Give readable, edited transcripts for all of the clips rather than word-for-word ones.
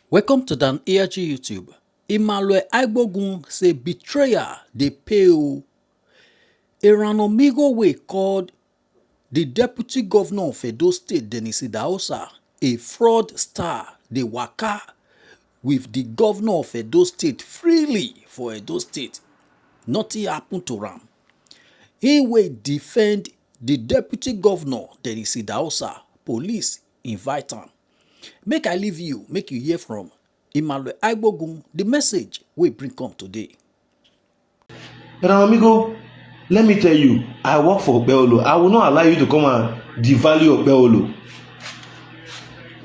Welcome to Dan ARG YouTube. Emmanuel Agbogun say betrayer dey pay o. Eranomigho wey called the deputy governor of Edo State, Dennis Idahosa, a fraudster dey waka with the governor of Edo State freely for Edo State. Nothing happen to am. He wey defend the deputy governor, Dennis Idahosa, police invite am. Make I leave you, make you hear from Emmanuel Agbogun, the message we bring come today. Eranomigho, let me tell you, I work for Obeolo. I will not allow you to come and devalue Obeolo.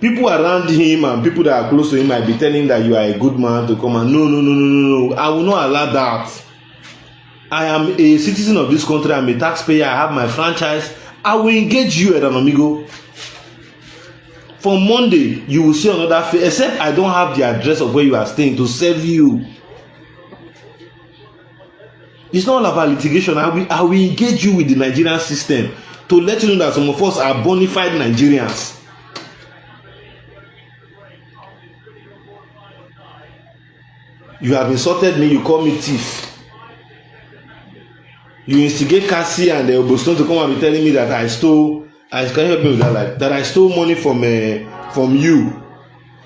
People around him and people that are close to him might be telling that you are a good man to come and no. I will not allow that. I am a citizen of this country. I'm a taxpayer. I have my franchise. I will engage you, Eranomigho. For Monday, you will see another face, except I don't have the address of where you are staying to serve you. It's not all about litigation. I will engage you with the Nigerian system to let you know that some of us are bona fide Nigerians. You have insulted me, you call me thief. You instigate Cassie and the Oboston to come and be telling me that I stole. Can you help me with that? Like, that I stole money from you.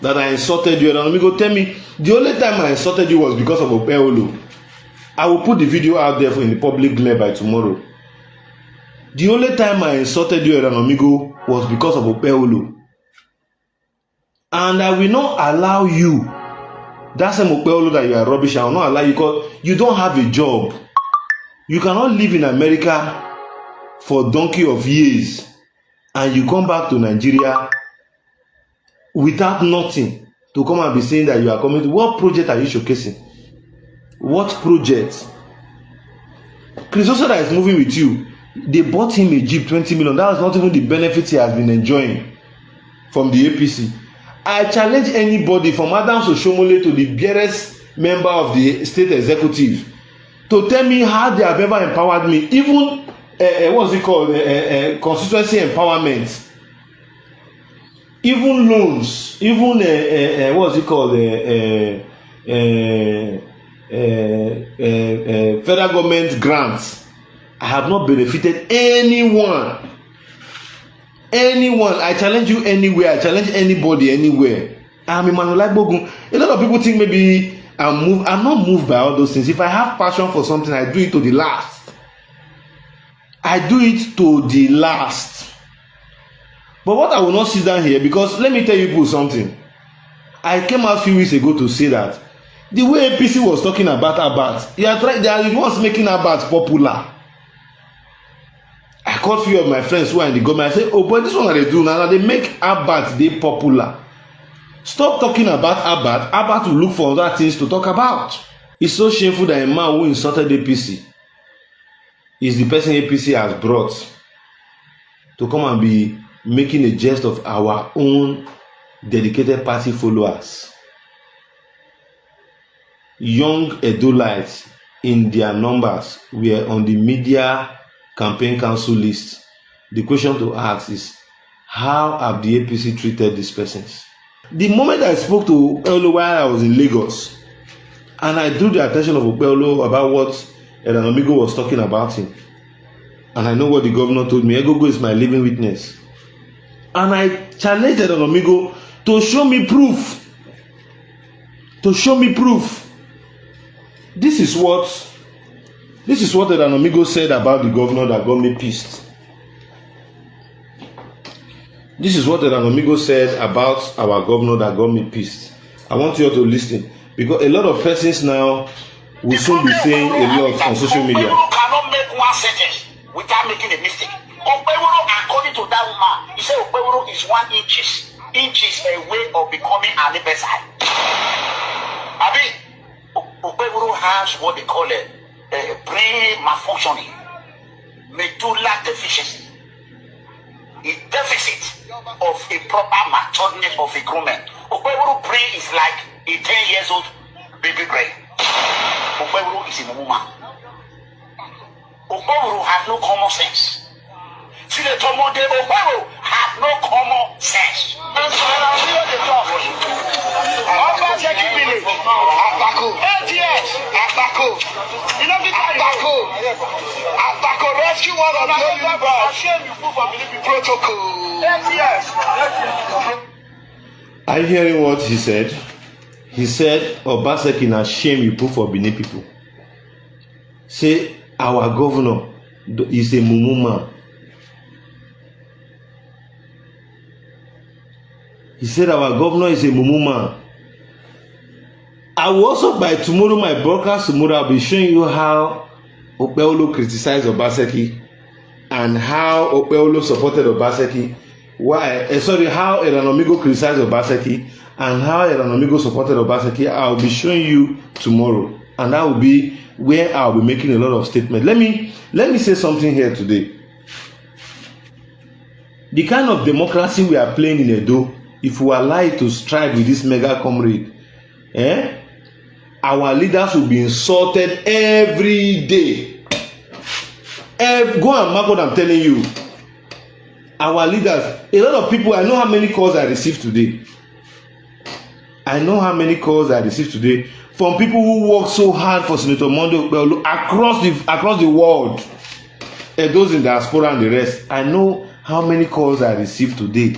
That I insulted you. Eranomigho, tell me, the only time I insulted you was because of Obeolo. I will put the video out there in the public glare by tomorrow. The only time I insulted you, Eranomigho, was because of Obeolo. And I will not allow you, that same Obeolo that you are rubbish, I will not allow you because you don't have a job. You cannot live in America for donkey of years and you come back to Nigeria without nothing to come and be saying that you are coming to. What project are you showcasing? What project? Chris Osoda is moving with you. They bought him a Jeep, 20 million. That was not even the benefits he has been enjoying from the APC. I challenge anybody from Adams Oshomole to the barest member of the state executive to tell me how they have ever empowered me. Even what's it called? Constituency empowerment. Even loans. Even what's it called? Federal government grants. I have not benefited anyone. I challenge you anywhere. I challenge anybody anywhere. I'm Emmanuel Agbogun. A lot of people think maybe I'm not moved by all those things. If I have passion for something, I do it to the last. I do it to the last. But what I will not sit down here, because let me tell you people something. I came out a few weeks ago to say that the way APC was talking about Abat, they are the ones making Abat popular. I called a few of my friends who are in the government. I said, oh boy, this one they do now. They make Abat they popular. Stop talking about Abat. Abat will look for other things to talk about. It's so shameful that a man who insulted APC is the person APC has brought to come and be making a jest of our own dedicated party followers. Young Edolites in their numbers were on the media campaign council list. The question to ask is, how have the APC treated these persons? The moment I spoke to Obeolo while I was in Lagos, and I drew the attention of Obeolo about what Eranomigho was talking about him, and I know what the governor told me. Agbogun is my living witness. And I challenged Eranomigho to show me proof. This is what Eranomigho said about the governor that got me pissed. This is what Eranomigho said about our governor that got me pissed. I want you all to listen, because a lot of persons now will soon be saying a lot on social media. People cannot make one sentence without making a mistake. Obeolo, according to that woman, he said Obeolo is 1 inches away of becoming an imbecile. I mean, Obeolo has what they call a brain malfunctioning, medulla deficiency. A deficit of a proper matureness of a grown man. Obeolo brain is like a 10 years old baby brain. Obeolo is a woman. Obeolo has no common sense. See the Tomode Obeolo has no common sense. Agbako. 8 years. Agbako. You know, Agbako. Agbako rescue one of the universe. Protocol. 8 years. Are you hearing what he said? He said, Obaseki na shame you put for Benin people. Say, our governor is a mumu man. He said, our governor is a mumu man. I will also, by tomorrow, my broadcast tomorrow, I'll be showing you how Okpebholo criticized Obaseki and how Okpebholo supported Obaseki. How Eranomigho criticized Obaseki and how Eranomigho supported Obaseki. I'll be showing you tomorrow, and that will be where I'll be making a lot of statements. Let me say something here today. The kind of democracy we are playing in Edo, if we allow to strike with this mega comrade, our leaders will be insulted every day. Go and mark what I'm telling you. Our leaders, a lot of people, I know how many calls I received today. From people who work so hard for Senator Monday Okpebholo across the world, and those in diaspora and the rest. I know how many calls I received today.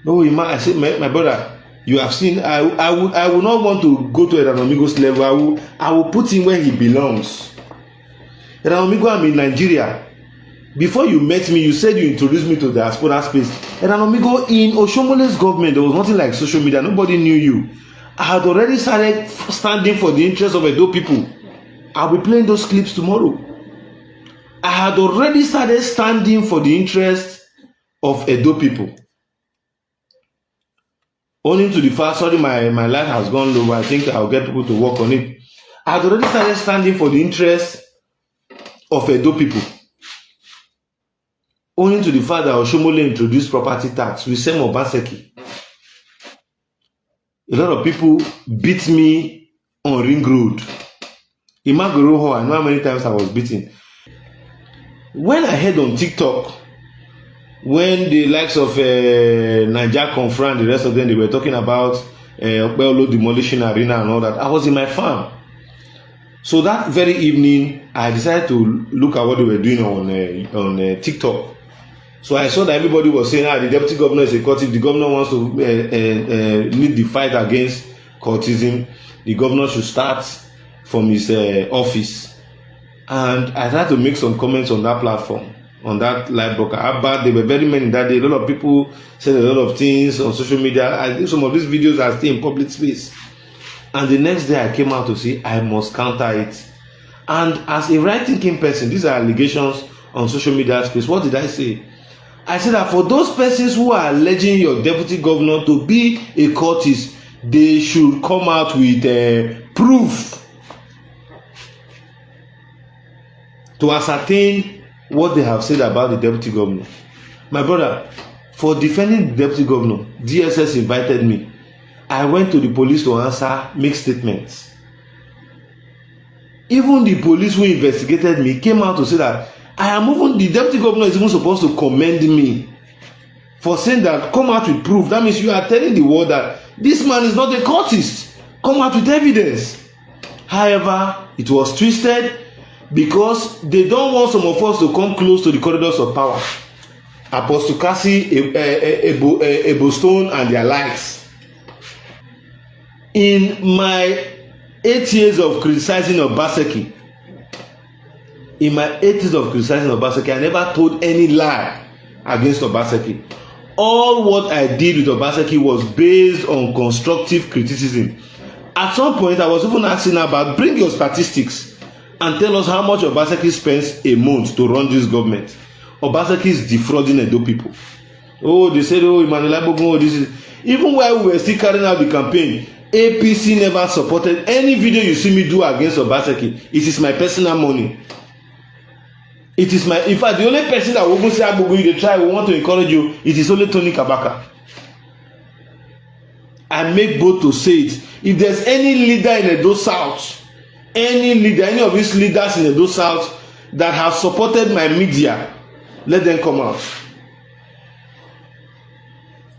No, I said, my brother, you have seen. I will not want to go to Eranomigho's level. I will put him where he belongs. Eranomigho, I'm in Nigeria. Before you met me, you said you introduced me to the diaspora space. Eranomigho, in Oshomole's government, there was nothing like social media. Nobody knew you. I had already started standing for the interests of Edo people. I'll be playing those clips tomorrow. I had already started standing for the interests of Edo people. Only to the fact, sorry, my life has gone low. I think I'll get people to work on it. I had already started standing for the interests of Edo people. Only to the fact that Oshomole introduced property tax with Sem Obaseki. A lot of people beat me on Ring Road. In Magoroho, I know how many times I was beaten. When I heard on TikTok, when the likes of Naija Confra and the rest of them, they were talking about Okpebholo demolition arena and all that, I was in my farm. So that very evening, I decided to look at what they were doing on TikTok. So I saw that everybody was saying, the deputy governor is a cultist. The governor wants to lead the fight against cultism. The governor should start from his office. And I tried to make some comments on that platform, on that live broadcast. How bad they were, very many that day. A lot of people said a lot of things on social media. I think some of these videos are still in public space. And the next day I came out to say, I must counter it. And as a right-thinking person, these are allegations on social media space. What did I say? I said that for those persons who are alleging your deputy governor to be a cultist, they should come out with proof to ascertain what they have said about the deputy governor. My brother, for defending the deputy governor, DSS invited me. I went to the police to answer, make statements. Even the police who investigated me came out to say that the deputy governor is even supposed to commend me for saying that, come out with proof. That means you are telling the world that this man is not a cultist. Come out with evidence. However, it was twisted because they don't want some of us to come close to the corridors of power. Apostle Cassie, Ebostone, and their likes. In my 8 years of criticizing Obaseki, I never told any lie against Obaseki. All what I did with Obaseki was based on constructive criticism. At some point, I was even asking about, bring your statistics and tell us how much Obaseki spends a month to run this government. Obaseki is defrauding Edo people. Oh, they said, oh, Emmanuel Agbogun, this is... Even while we were still carrying out the campaign, APC never supported any video you see me do against Obaseki. It is my personal money. It is my, in fact, the only person that will even say Agbogun, they try, we want to encourage you, it is only Tony Kabaka. I make bold to say it. If there's any leader in Edo South, any of these leaders in Edo South that have supported my media, let them come out.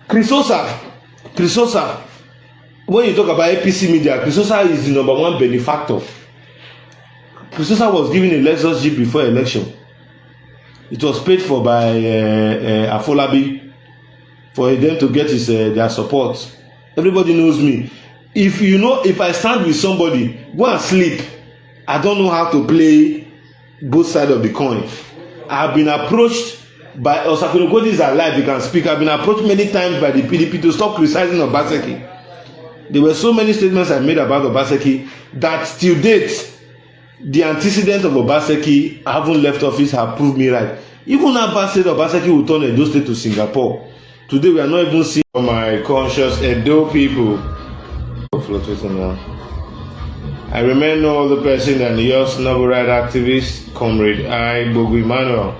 Chris Osa, when you talk about APC media, Christosa is the number one benefactor. Christosa was given a Lexus Jeep before election. It was paid for by Afolabi for them to get their support. Everybody knows me. If I stand with somebody, go and sleep. I don't know how to play both sides of the coin. I've been approached by Osakunokodi is alive, you can speak. I've been approached many times by the PDP to stop criticizing Obaseki. There were so many statements I made about Obaseki that till date, the antecedents of Obaseki haven't left office have proved me right. Even Abba said Obaseki will turn Edo State to Singapore. Today we are not even seeing my conscious Edo people. I remain no other person than your noble right activist, Comrade Agbogun Emmanuel.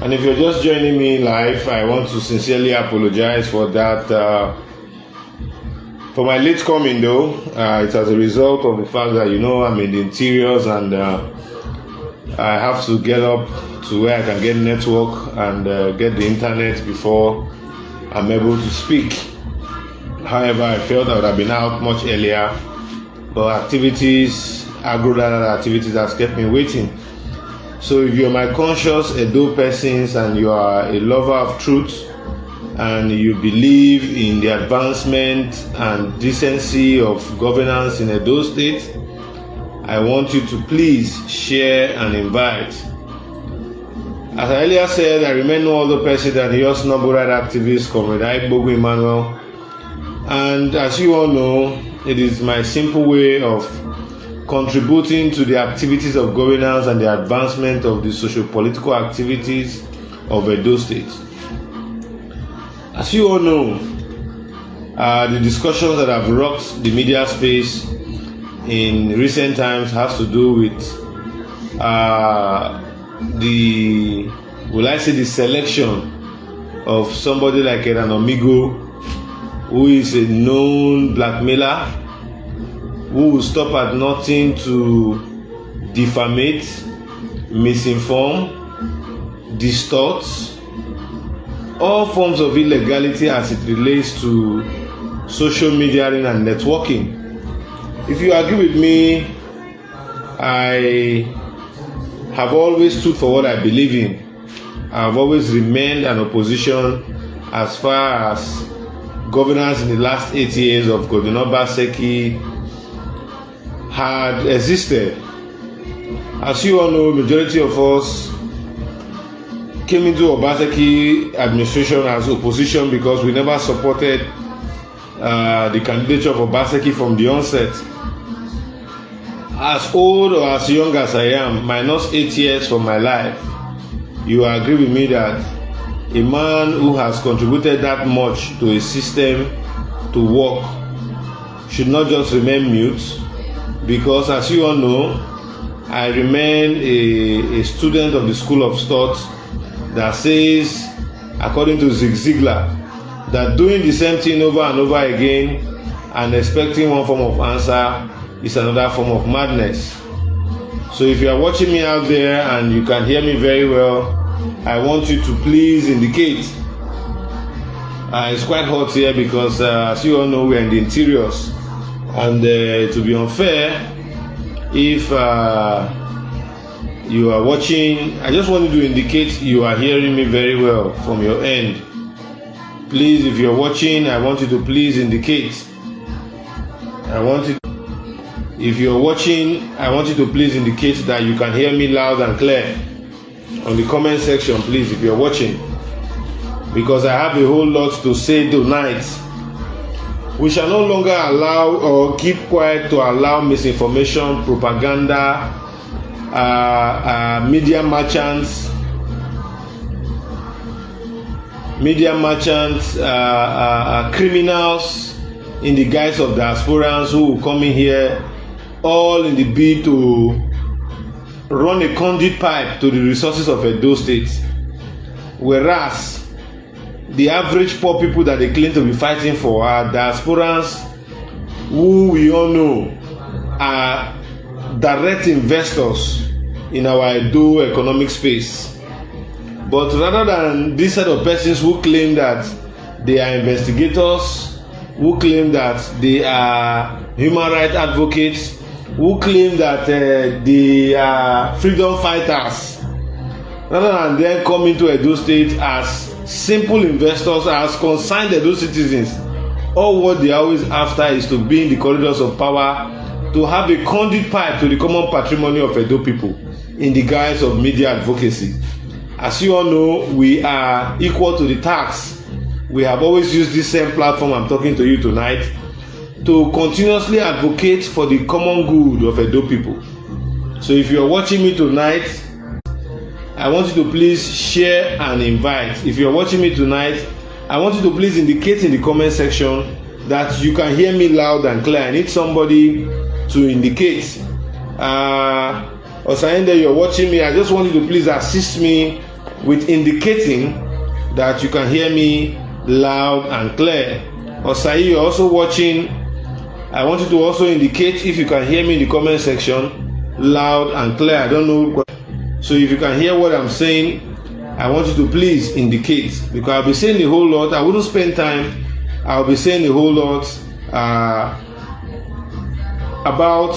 And if you're just joining me live, I want to sincerely apologize for that. For my late coming though, it's as a result of the fact that I'm in the interiors and I have to get up to where I can get network and get the internet before I'm able to speak. However, I felt I would have been out much earlier, but agro-related activities has kept me waiting. So if you're my conscious Edo persons and you are a lover of truth and you believe in the advancement and decency of governance in Edo State, I want you to please share and invite. As I earlier said, I remain no other person than your noble right activist, Comrade Agbogun Emmanuel. And as you all know, it is my simple way of contributing to the activities of governance and the advancement of the socio-political activities of Edo State. As you all know, the discussions that have rocked the media space in recent times has to do with the selection of somebody like Eranomigho, who is a known blackmailer, who will stop at nothing to defamate, misinform, distort all forms of illegality as it relates to social media and networking. If you agree with me, I have always stood for what I believe in. I have always remained an opposition as far as governance in the last 8 years of Godwin Obaseki had existed. As you all know, majority of us came into Obaseki administration as opposition because we never supported the candidature of Obaseki from the onset. As old or as young as I am, minus 8 years from my life, you agree with me that a man who has contributed that much to a system to work should not just remain mute, because as you all know, I remain a student of the school of thought that says, according to Zig Ziglar, that doing the same thing over and over again and expecting one form of answer is another form of madness. So if you are watching me out there and you can hear me very well, I want you to please indicate. It's quite hot here because as you all know, we are in the interiors, and to be unfair, if you are watching, I just want you to indicate you are hearing me very well from your end. Please, if you're watching, I want you to please indicate. If you're watching, I want you to please indicate that you can hear me loud and clear on the comment section, please, if you're watching, because I have a whole lot to say tonight. We shall no longer allow or keep quiet to allow misinformation, propaganda, media merchants, criminals in the guise of diasporans who will come in here all in the bid to run a conduit pipe to the resources of Edo State, whereas the average poor people that they claim to be fighting for are diasporans who we all know are direct investors in our Edo economic space. But rather than this set of persons who claim that they are investigators who claim that they are human rights advocates, who claim that they are freedom fighters, rather than them coming to Edo State as simple investors, as concerned Edo citizens. All what they are always after is to be in the corridors of power, to have a conduit pipe to the common patrimony of Edo people in the guise of media advocacy. As you all know, we are equal to the task. We have always used this same platform I'm talking to you tonight to continuously advocate for the common good of Edo people. So if you are watching me tonight, I want you to please share and invite. If you are watching me tonight, I want you to please indicate in the comment section that you can hear me loud and clear. I need somebody to indicate. Osayende, you're watching me. I just want you to please assist me with indicating that you can hear me loud and clear. Osai, you're also watching. I want you to also indicate if you can hear me in the comment section loud and clear. I don't know. So if you can hear what I'm saying, I want you to please indicate, because I'll be saying a whole lot. I wouldn't spend time. I'll be saying a whole lot about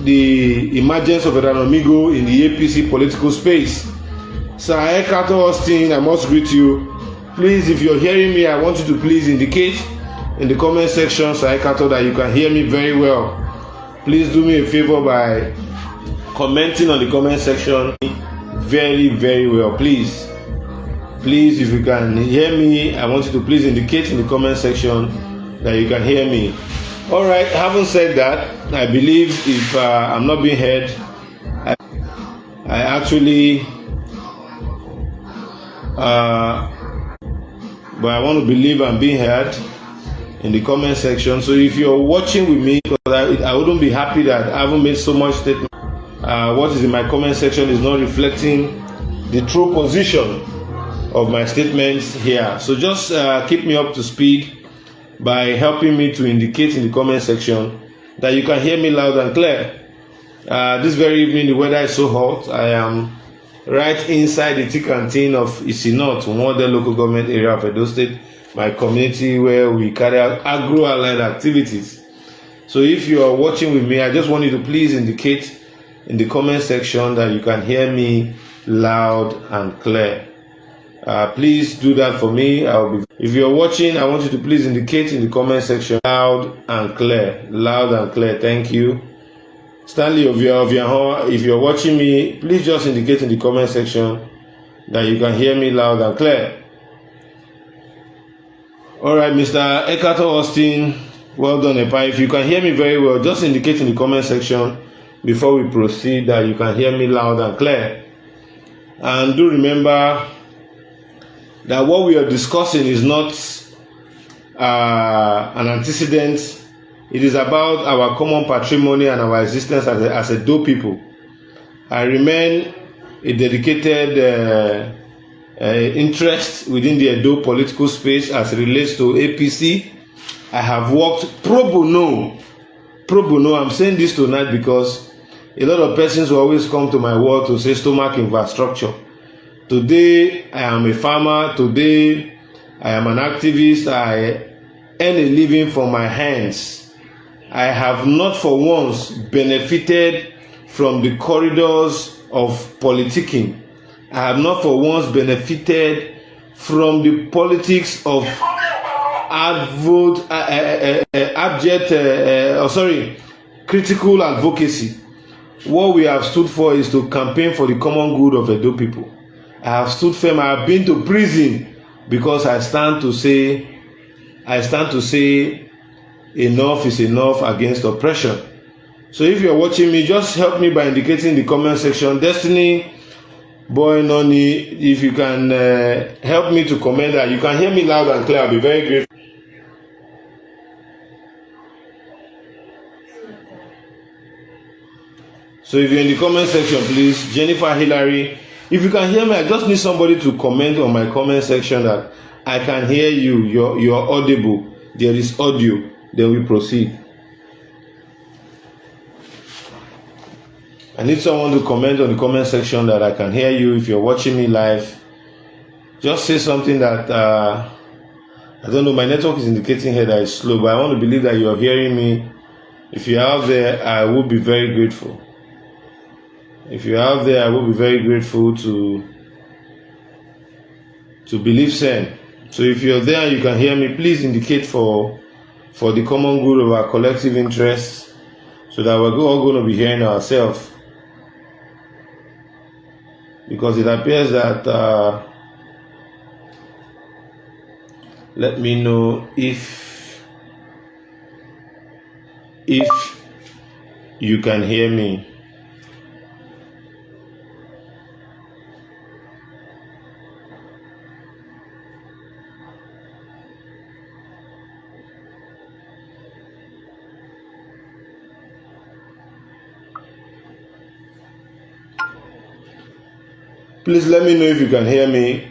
the emergence of Eranomigho in the APC political space. Sir Ekato Austin, I must greet you. Please, if you're hearing me, I want you to please indicate in the comment section, Sir Ekato, that you can hear me very well. Please do me a favor by commenting on the comment section very, very well. Please, if you can hear me, I want you to please indicate in the comment section that you can hear me. All right, having said that, I believe if I'm not being heard, I actually but I want to believe I'm being heard in the comment section. So if you're watching with me, because I wouldn't be happy that I haven't made so much statement. What is in my comment section is not reflecting the true position of my statements here. So just keep me up to speed by helping me to indicate in the comment section that you can hear me loud and clear. This very evening, the weather is so hot. I am right inside the thick and thin of Isinot, one of the local government area of Edo State, my community where we carry out agro-allied activities. So if you are watching with me, I just want you to please indicate in the comment section that you can hear me loud and clear. Please do that for me. If you're watching, I want you to please indicate in the comment section loud and clear. Loud and clear. Thank you. Stanley, if you're watching me, please just indicate in the comment section that you can hear me loud and clear. All right, Mr. Ekato Austin, well done, Epa. If you can hear me very well, just indicate in the comment section before we proceed that you can hear me loud and clear. And do remember that what we are discussing is not an antecedent. It is about our common patrimony and our existence as Edo people. I remain a dedicated interest within the Edo political space as it relates to APC. I have worked pro bono. I'm saying this tonight because a lot of persons will always come to my world to say stomach infrastructure. Today, I am a farmer. Today, I am an activist. I earn a living from my hands. I have not for once benefited from the corridors of politicking. I have not for once benefited from the politics of critical advocacy. What we have stood for is to campaign for the common good of Edo people. I have stood firm. I have been to prison because I stand to say enough is enough against oppression. So if you're watching me, just help me by indicating in the comment section. Destiny Boy Noni, if you can help me to comment that you can hear me loud and clear, I'll be very grateful. So if you're in the comment section, please, Jennifer Hillary, if you can hear me, I just need somebody to comment on my comment section that I can hear you, you're audible, there is audio, then we proceed. I need someone to comment on the comment section that I can hear you. If you're watching me live, just say something that I don't know, my network is indicating here that it's slow, but I want to believe that you are hearing me. If you're out there, I would be very grateful. If you're out there, I would be very grateful to believe same. So if you're there and you can hear me, please indicate for the common good of our collective interests, so that we're all going to be hearing ourselves. Because it appears that let me know if you can hear me. Please let me know if you can hear me.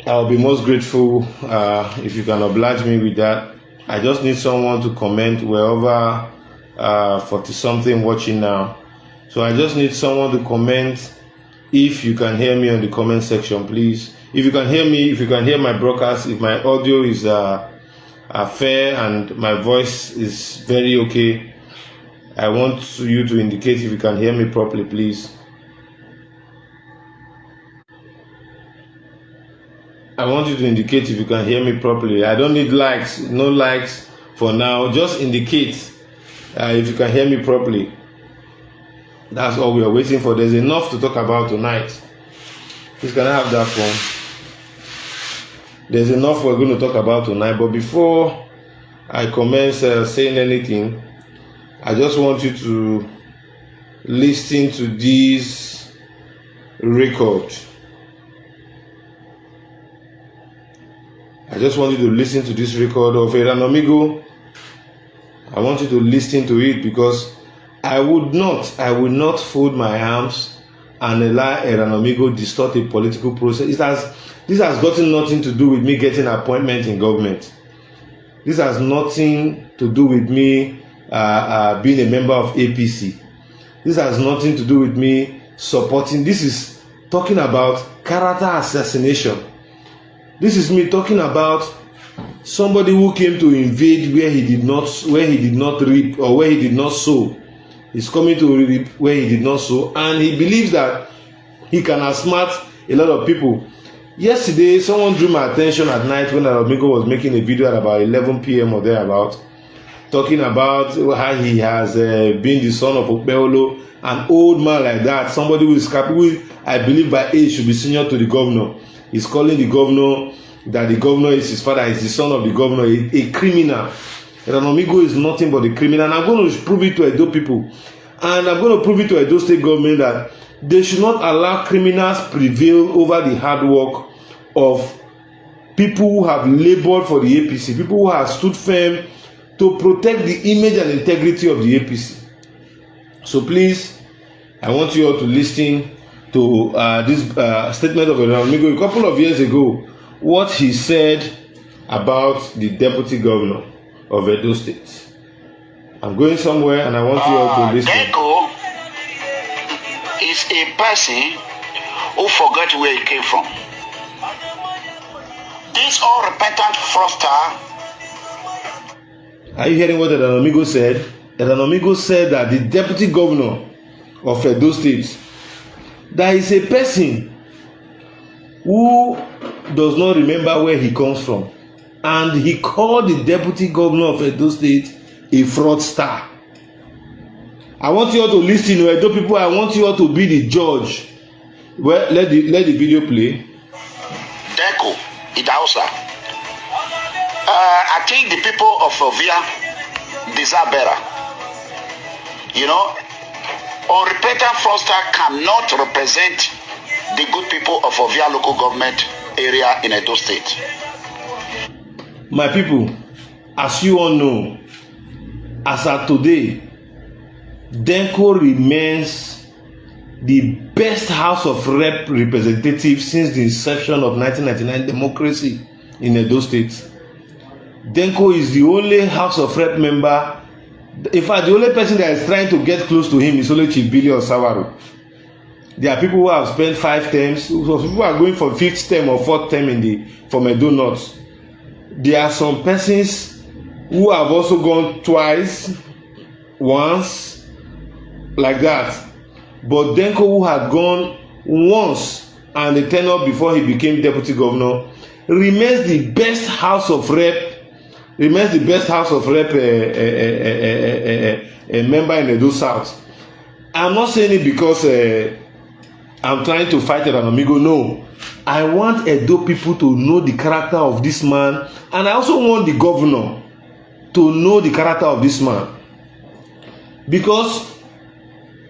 I'll be most grateful if you can oblige me with that. I just need someone to comment wherever 40-something watching now. So I just need someone to comment if you can hear me on the comment section, please. If you can hear me, if you can hear my broadcast, if my audio is fair and my voice is very okay, I want you to indicate if you can hear me properly, please. I want you to indicate if you can hear me properly. I don't need likes, no likes for now. Just indicate if you can hear me properly. That's all we are waiting for. There's enough to talk about tonight. Please, can I have that phone? There's enough we're going to talk about tonight. But before I commence saying anything, I just want you to listen to this record. I just want you to listen to this record of Eranomigho. I want you to listen to it, because I will not fold my arms and allow Eranomigho distort a political process. This has gotten nothing to do with me getting an appointment in government. This has nothing to do with me being a member of APC. This has nothing to do with me supporting. This is talking about character assassination. This is me talking about somebody who came to invade where he did not reap, or where he did not sow. He's coming to reap where he did not sow, and he believes that he can outsmart a lot of people. Yesterday, someone drew my attention at night when Eranomigho was making a video at about 11 p.m. or thereabout, talking about how he has been the son of Okpeolo, an old man like that, somebody who is capable, I believe by age, should be senior to the governor. He's calling the governor that the governor is his father, is the son of the governor, a criminal. Eranomigho is nothing but a criminal. And I'm going to prove it to Edo people. And I'm going to prove it to Edo state government that they should not allow criminals prevail over the hard work of people who have labored for the APC, people who have stood firm to protect the image and integrity of the APC. So please, I want you all to listen to this statement of Eranomigho a couple of years ago, what he said about the deputy governor of Edo State. I'm going somewhere and I want you all to listen. Denko is a person who forgot where he came from. This unrepentant fraudster. Are you hearing what Eranomigho said? Eranomigho said that the deputy governor of Edo State, there is a person who does not remember where he comes from, and he called the deputy governor of Edo State a fraudster. I want you all to listen, Edo people. I want you all to be the judge. Well, let the video play. Denko Idausa. I think the people of Ovia deserve better. You know, unrepentant fraudster cannot represent the good people of Ovia local government area in Edo State. My people, as you all know, as of today, Denko remains the best House of Representatives since the inception of 1999 democracy in Edo State. Denko is the only House of Rep member. In fact, the only person that is trying to get close to him is only Chief Billy Osawaro. There are people who have spent 5 terms. People are going for 5th term or 4th term from Edo North. there are some persons who have also gone twice, once, like that. But Denko, who had gone once and the tenure before he became deputy governor, remains the best House of Rep, member in Edo South. I'm not saying it because I'm trying to fight Eranomigho. No, I want Edo people to know the character of this man, and I also want the governor to know the character of this man, because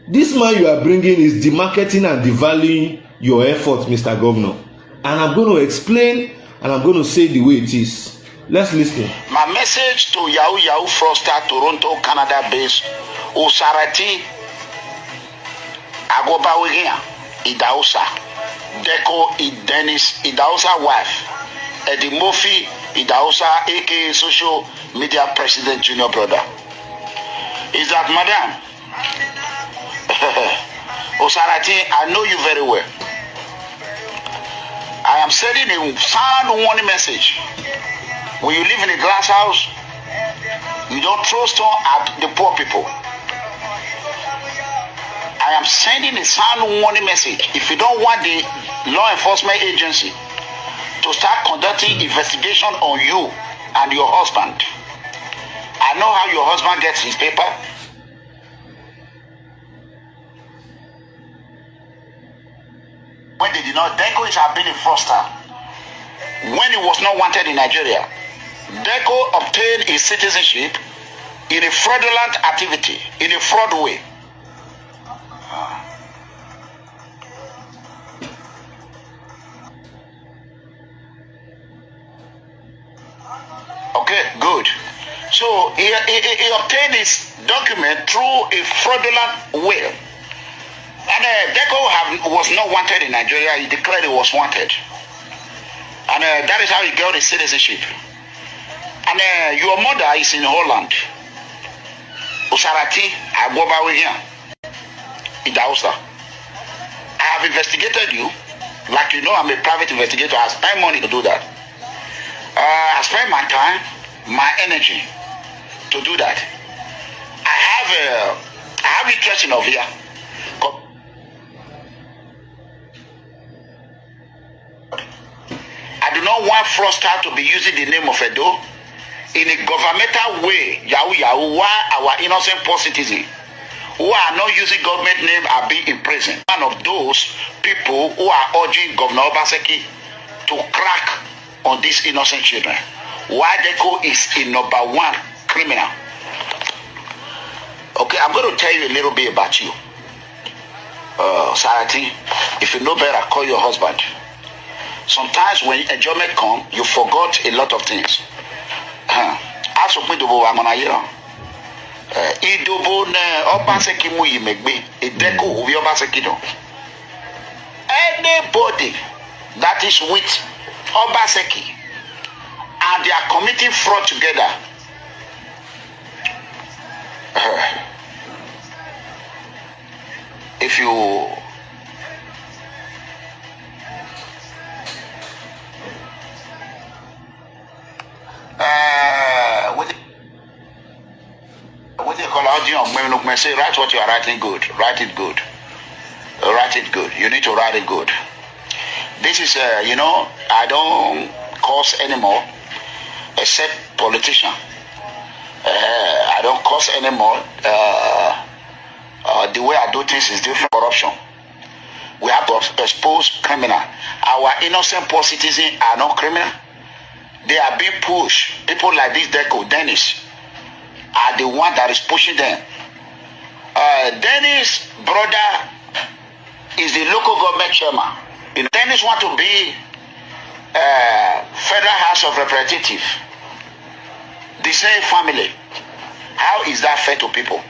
this man you are bringing is demarketing and devaluing your efforts, Mr. Governor. And I'm going to explain, and I'm going to say the way it is. Let's listen. My message to Yahoo fraudster Toronto, Canada-based Osarati Agbogun Idausa, Deco Dennis Idausa wife, Eddie Murphy Idausa, aka social media president junior brother. Is that madam? Osarati, I know you very well. I am sending a sound warning message. When you live in a glass house, you don't throw stone at the poor people. I am sending a sound warning message. If you don't want the law enforcement agency to start conducting investigation on you and your husband, I know how your husband gets his paper. When they did not, Deco is have been a fraudster. When he was not wanted in Nigeria, Deco obtained his citizenship in a fraudulent activity, in a fraud way. Okay, good. So he obtained his document through a fraudulent way. And Deco was not wanted in Nigeria. He declared he was wanted. And that is how he got his citizenship. And your mother is in Holland. Osarati Agbogun Idausa. I have investigated you. Like you know, I'm a private investigator. I spend money to do that. I spend my time, my energy to do that. I have interest in Ovia. I do not want fraudsters to be using the name of Edo in a governmental way. Yahoo, why our innocent poor citizens who are not using government name are being imprisoned. One of those people who are urging Governor Obaseki to crack on these innocent children. Why Deco is a number one criminal. Okay, I'm going to tell you a little bit about you. Sarati, if you know better, call your husband. Sometimes when enjoyment comes, you forgot a lot of things. As of Midobo, I'm on a year. Idobo ne Obaseki mu yimegbe, Edeko ubi Obaseki do. Anybody that is with Obaseki and they are committing fraud together, if you what do you call audio? Say write what you are writing good. Write it good. Write it good. You need to write it good. This is you know, I don't curse anymore except politician. I don't curse anymore. The way I do things is different. Corruption. We have to expose criminal. Our innocent poor citizens are not criminal. They are being pushed. People like this Deco, Dennis, are the one that is pushing them. Dennis' brother is the local government chairman. Dennis want to be Federal House of Representatives. The same family. How is that fair to people?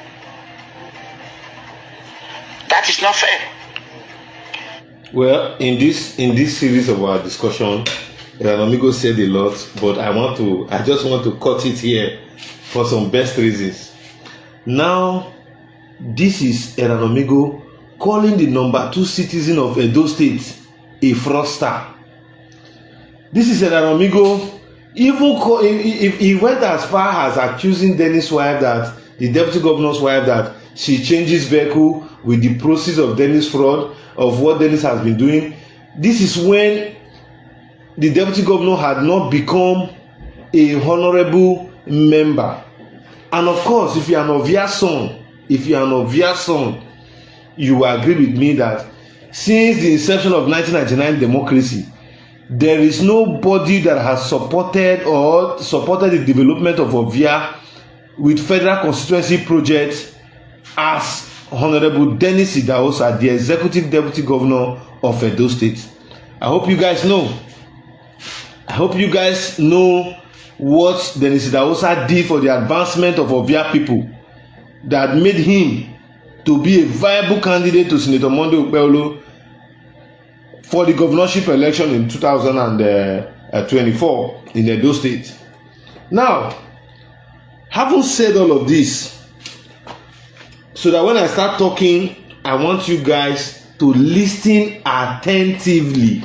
That is not fair. Well, in this series of our discussion, Eranomigho said a lot, but I just want to cut it here for some best reasons. Now, this is Eranomigho calling the number 2 citizen of Edo State a fraudster. This is Eranomigho Even if he went as far as accusing Dennis' wife, that the deputy governor's wife, that she changes vehicle with the proceeds of Dennis' fraud, of what Dennis has been doing. This is when the deputy governor had not become a honorable member. And of course, if you are an obvious son, you will agree with me that since the inception of 1999 democracy, there is nobody that has supported the development of Ovia with federal constituency projects as Honorable Dennis Idahosa, the executive deputy governor of Edo State. I hope you guys know what Dennis Idahosa did for the advancement of Ovia people that made him to be a viable candidate to Senator Monday Okpebholo for the governorship election in 2024 in Edo State. Now, having said all of this, so that when I start talking, I want you guys to listen attentively,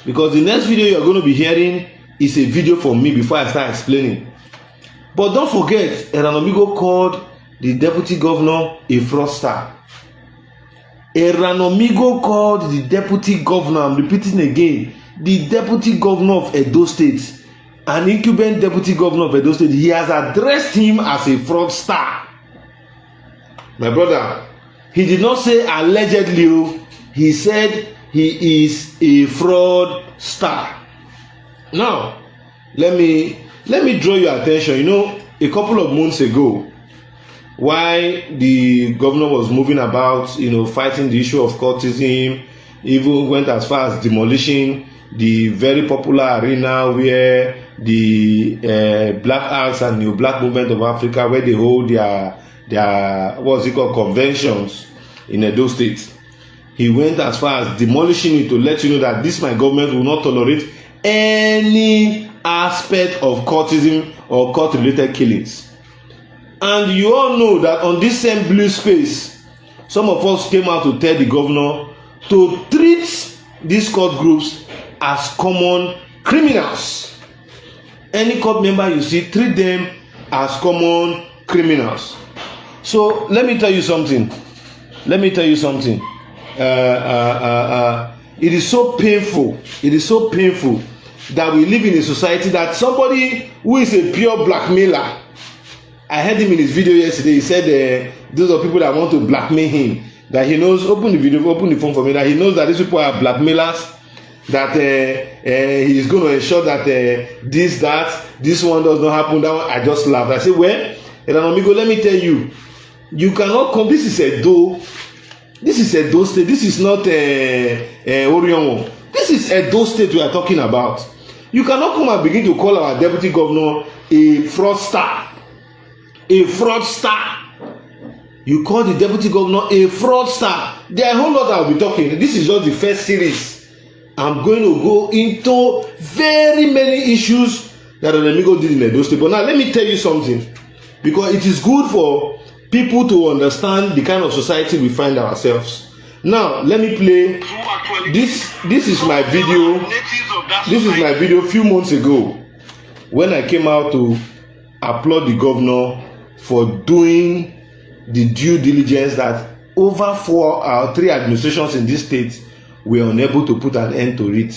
because the next video you're going to be hearing is a video from me before I start explaining. But don't forget, Eranomigho called the deputy governor a fraudster. Eranomigho called the deputy governor, I'm repeating again, the deputy governor of Edo State, an incumbent deputy governor of Edo State. He has addressed him as a fraudster. My brother, he did not say allegedly, he said he is a fraudster. Now, let me draw your attention. You know, a couple of months ago, while the governor was moving about, fighting the issue of cultism, even went as far as demolishing the very popular arena where the Black Arts and New Black Movement of Africa, where they hold their what's it called, conventions in Edo State. He went as far as demolishing it to let you know that this my government will not tolerate any aspect of cultism or cult-related killings. And you all know that on this same blue space, some of us came out to tell the governor to treat these cult groups as common criminals. Any cult member you see, treat them as common criminals. So let me tell you something. It is so painful. That we live in a society that somebody who is a pure blackmailer, I heard him in his video yesterday. He said those are people that want to blackmail him. That he knows, open the phone for me, that he knows that these people are blackmailers, that he is going to ensure that this one does not happen, that one. I just laughed. I said, well, Eranomigho, let me tell you, you cannot come. This is Edo State. This is not Orionwo. This is Edo State we are talking about. You cannot come and begin to call our deputy governor a fraudster. You call the deputy governor a fraudster. There are a whole lot I will be talking. This is just the first series. I'm going to go into very many issues that Eranomigho did in Edo State. But now let me tell you something, because it is good for people to understand the kind of society we find ourselves. Now let me play this is my video. This is my video a few months ago when I came out to applaud the governor for doing the due diligence that over 3 administrations in this state were unable to put an end to it.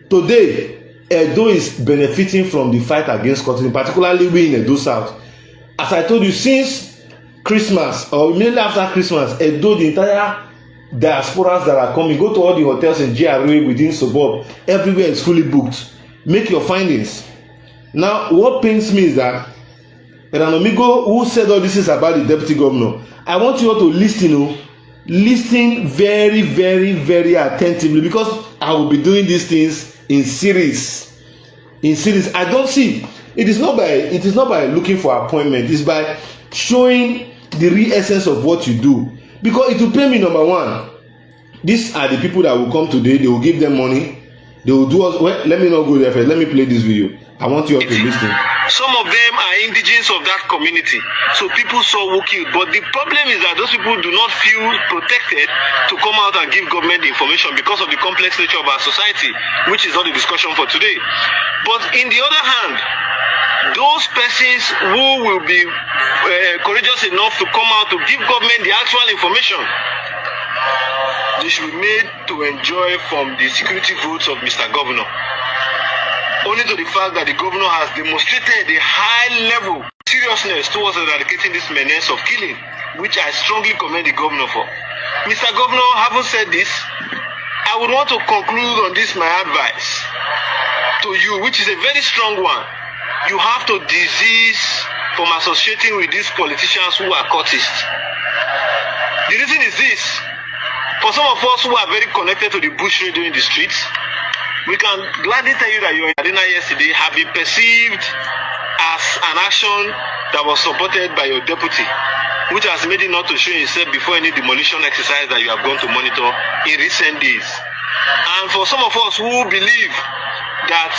Today, Edo is benefiting from the fight against cultism, particularly we in Edo South. As I told you, since Christmas or immediately after Christmas, Edo, the entire diasporas that are coming, go to all the hotels in GRA within suburb, everywhere is fully booked. Make your findings. Now, what pains me is that Eranomigho, who said all this is about the deputy governor, I want you all to listen very, very, very attentively, because I will be doing these things in series. I don't see. It is not by looking for appointment. It's by showing the real essence of what you do. Because it will pay me, number one. These are the people that will come today. They will give them money. They will do us. Well, let me not go there first. Let me play this video. I want you all to listen. Some of them are indigenous of that community, so people saw who killed. But the problem is that those people do not feel protected to come out and give government the information because of the complex nature of our society, which is not the discussion for today. But in the other hand, those persons who will be courageous enough to come out to give government the actual information, they should be made to enjoy from the security votes of Mr. Governor. Only to the fact that the governor has demonstrated a high level of seriousness towards eradicating this menace of killing, which I strongly commend the governor for. Mr. Governor, having said this, I would want to conclude on this my advice to you, which is a very strong one. You have to desist from associating with these politicians who are cultists. The reason is this. For some of us who are very connected to the bush radio in the streets, we can gladly tell you that your arena yesterday have been perceived as an action that was supported by your deputy, which has made it not to show himself before any demolition exercise that you have gone to monitor in recent days. And for some of us who believe that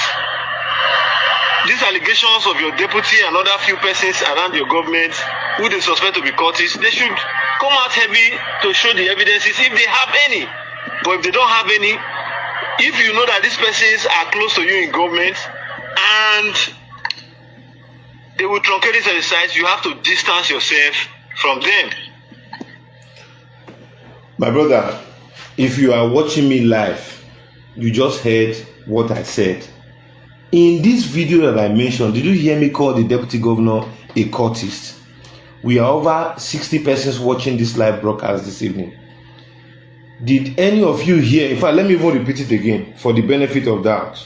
these allegations of your deputy and other few persons around your government who they suspect to be cultists, they should come out heavy to show the evidences if they have any. But if they don't have any, if you know that these persons are close to you in government and they will truncate this exercise, you have to distance yourself from them. My brother, if you are watching me live, you just heard what I said. In this video that I mentioned, did you hear me call the deputy governor a cultist? We are over 60 persons watching this live broadcast this evening. Did any of you hear? In fact, let me even repeat it again for the benefit of doubt.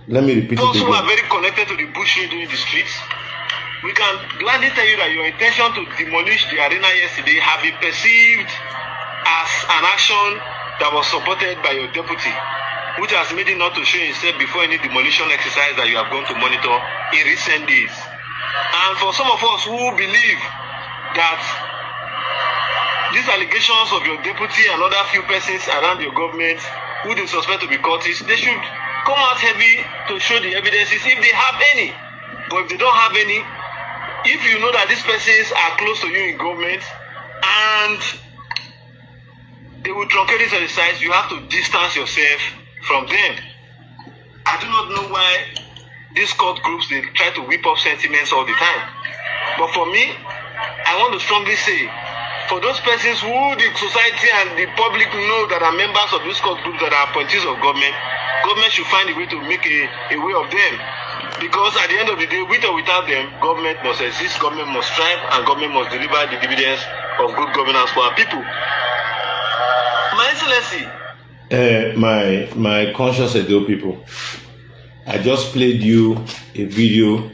Let me repeat it again. Those who are very connected to the bush radio in the streets, we can gladly tell you that your intention to demolish the arena yesterday have been perceived as an action that was supported by your deputy, which has made it not to show himself before any demolition exercise that you have gone to monitor in recent days. And for some of us who believe that these allegations of your deputy and other few persons around your government who they suspect to be cultists, they should come out heavy to show the evidences if they have any. But if they don't have any, if you know that these persons are close to you in government and they will truncate this exercise, you have to distance yourself from them. I do not know why these cult groups, they try to whip up sentiments all the time. But for me, I want to strongly say, for those persons who the society and the public know that are members of this cult group that are appointees of government, government should find a way to make a way of them. Because at the end of the day, with or without them, government must exist, government must strive, and government must deliver the dividends of good governance for our people. My Excellency. My conscious Edo people, I just played you a video.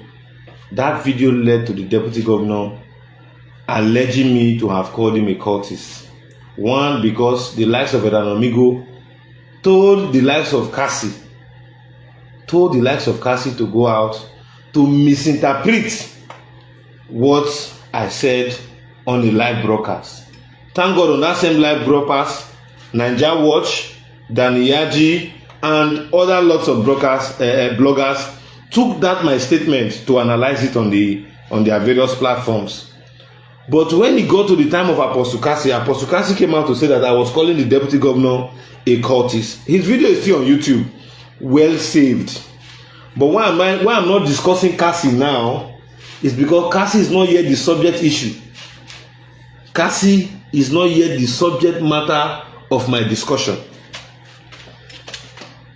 That video led to the deputy governor alleging me to have called him a cultist. One, because the likes of Eranomigho told the likes of Cassie to go out to misinterpret what I said on the live broadcast. Thank God on that same live broadcast, Naija Watch, Daniyaji, and other lots of bloggers took that my statement to analyze it on their various platforms. But when it got to the time of Apostle Cassie came out to say that I was calling the deputy governor a cultist. His video is still on YouTube, well saved. But why I'm not discussing Cassie now is because Cassie is not yet the subject issue. Cassie is not yet the subject matter of my discussion.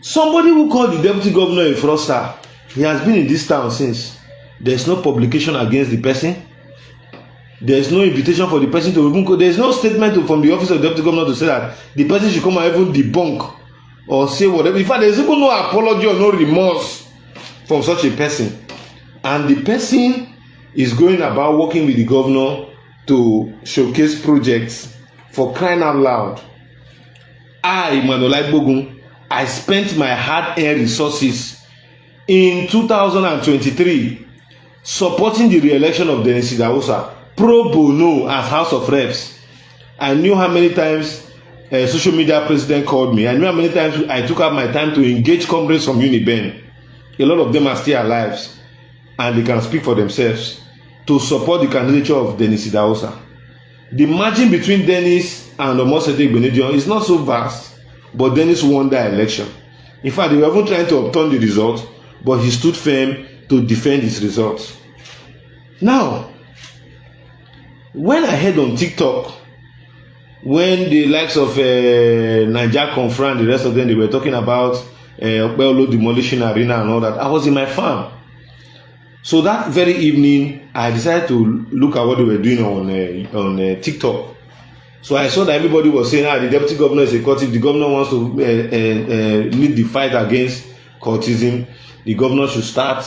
Somebody who called the deputy governor a fraudster, he has been in this town since. There's no publication against the person. There's no invitation for the person to even go. There's no statement from the office of the deputy governor to say that the person should come and even debunk or say whatever. In fact, there's even no apology or no remorse from such a person. And the person is going about working with the governor to showcase projects. For crying out loud. I, Emmanuel Agbogun, I spent my hard-earned resources in 2023 supporting the re-election of Dennis Idahosa pro bono as House of Reps. I knew how many times social media president called me. I know how many times I took out my time to engage comrades from Uniben. A lot of them are still alive and they can speak for themselves to support the candidature of Dennis Idahosa. The margin between Dennis and Omosede Igbenedion is not so vast, but Dennis won that election. In fact, they were even trying to obtain the result, but he stood firm to defend his results. Now, when I heard on TikTok, when the likes of Naija Confront, the rest of them, they were talking about Okpeyolo demolishing arena and all that, I was in my farm. So that very evening, I decided to look at what they were doing on TikTok. So I saw that everybody was saying, the deputy governor is a cultist. The governor wants to lead the fight against cultism. The governor should start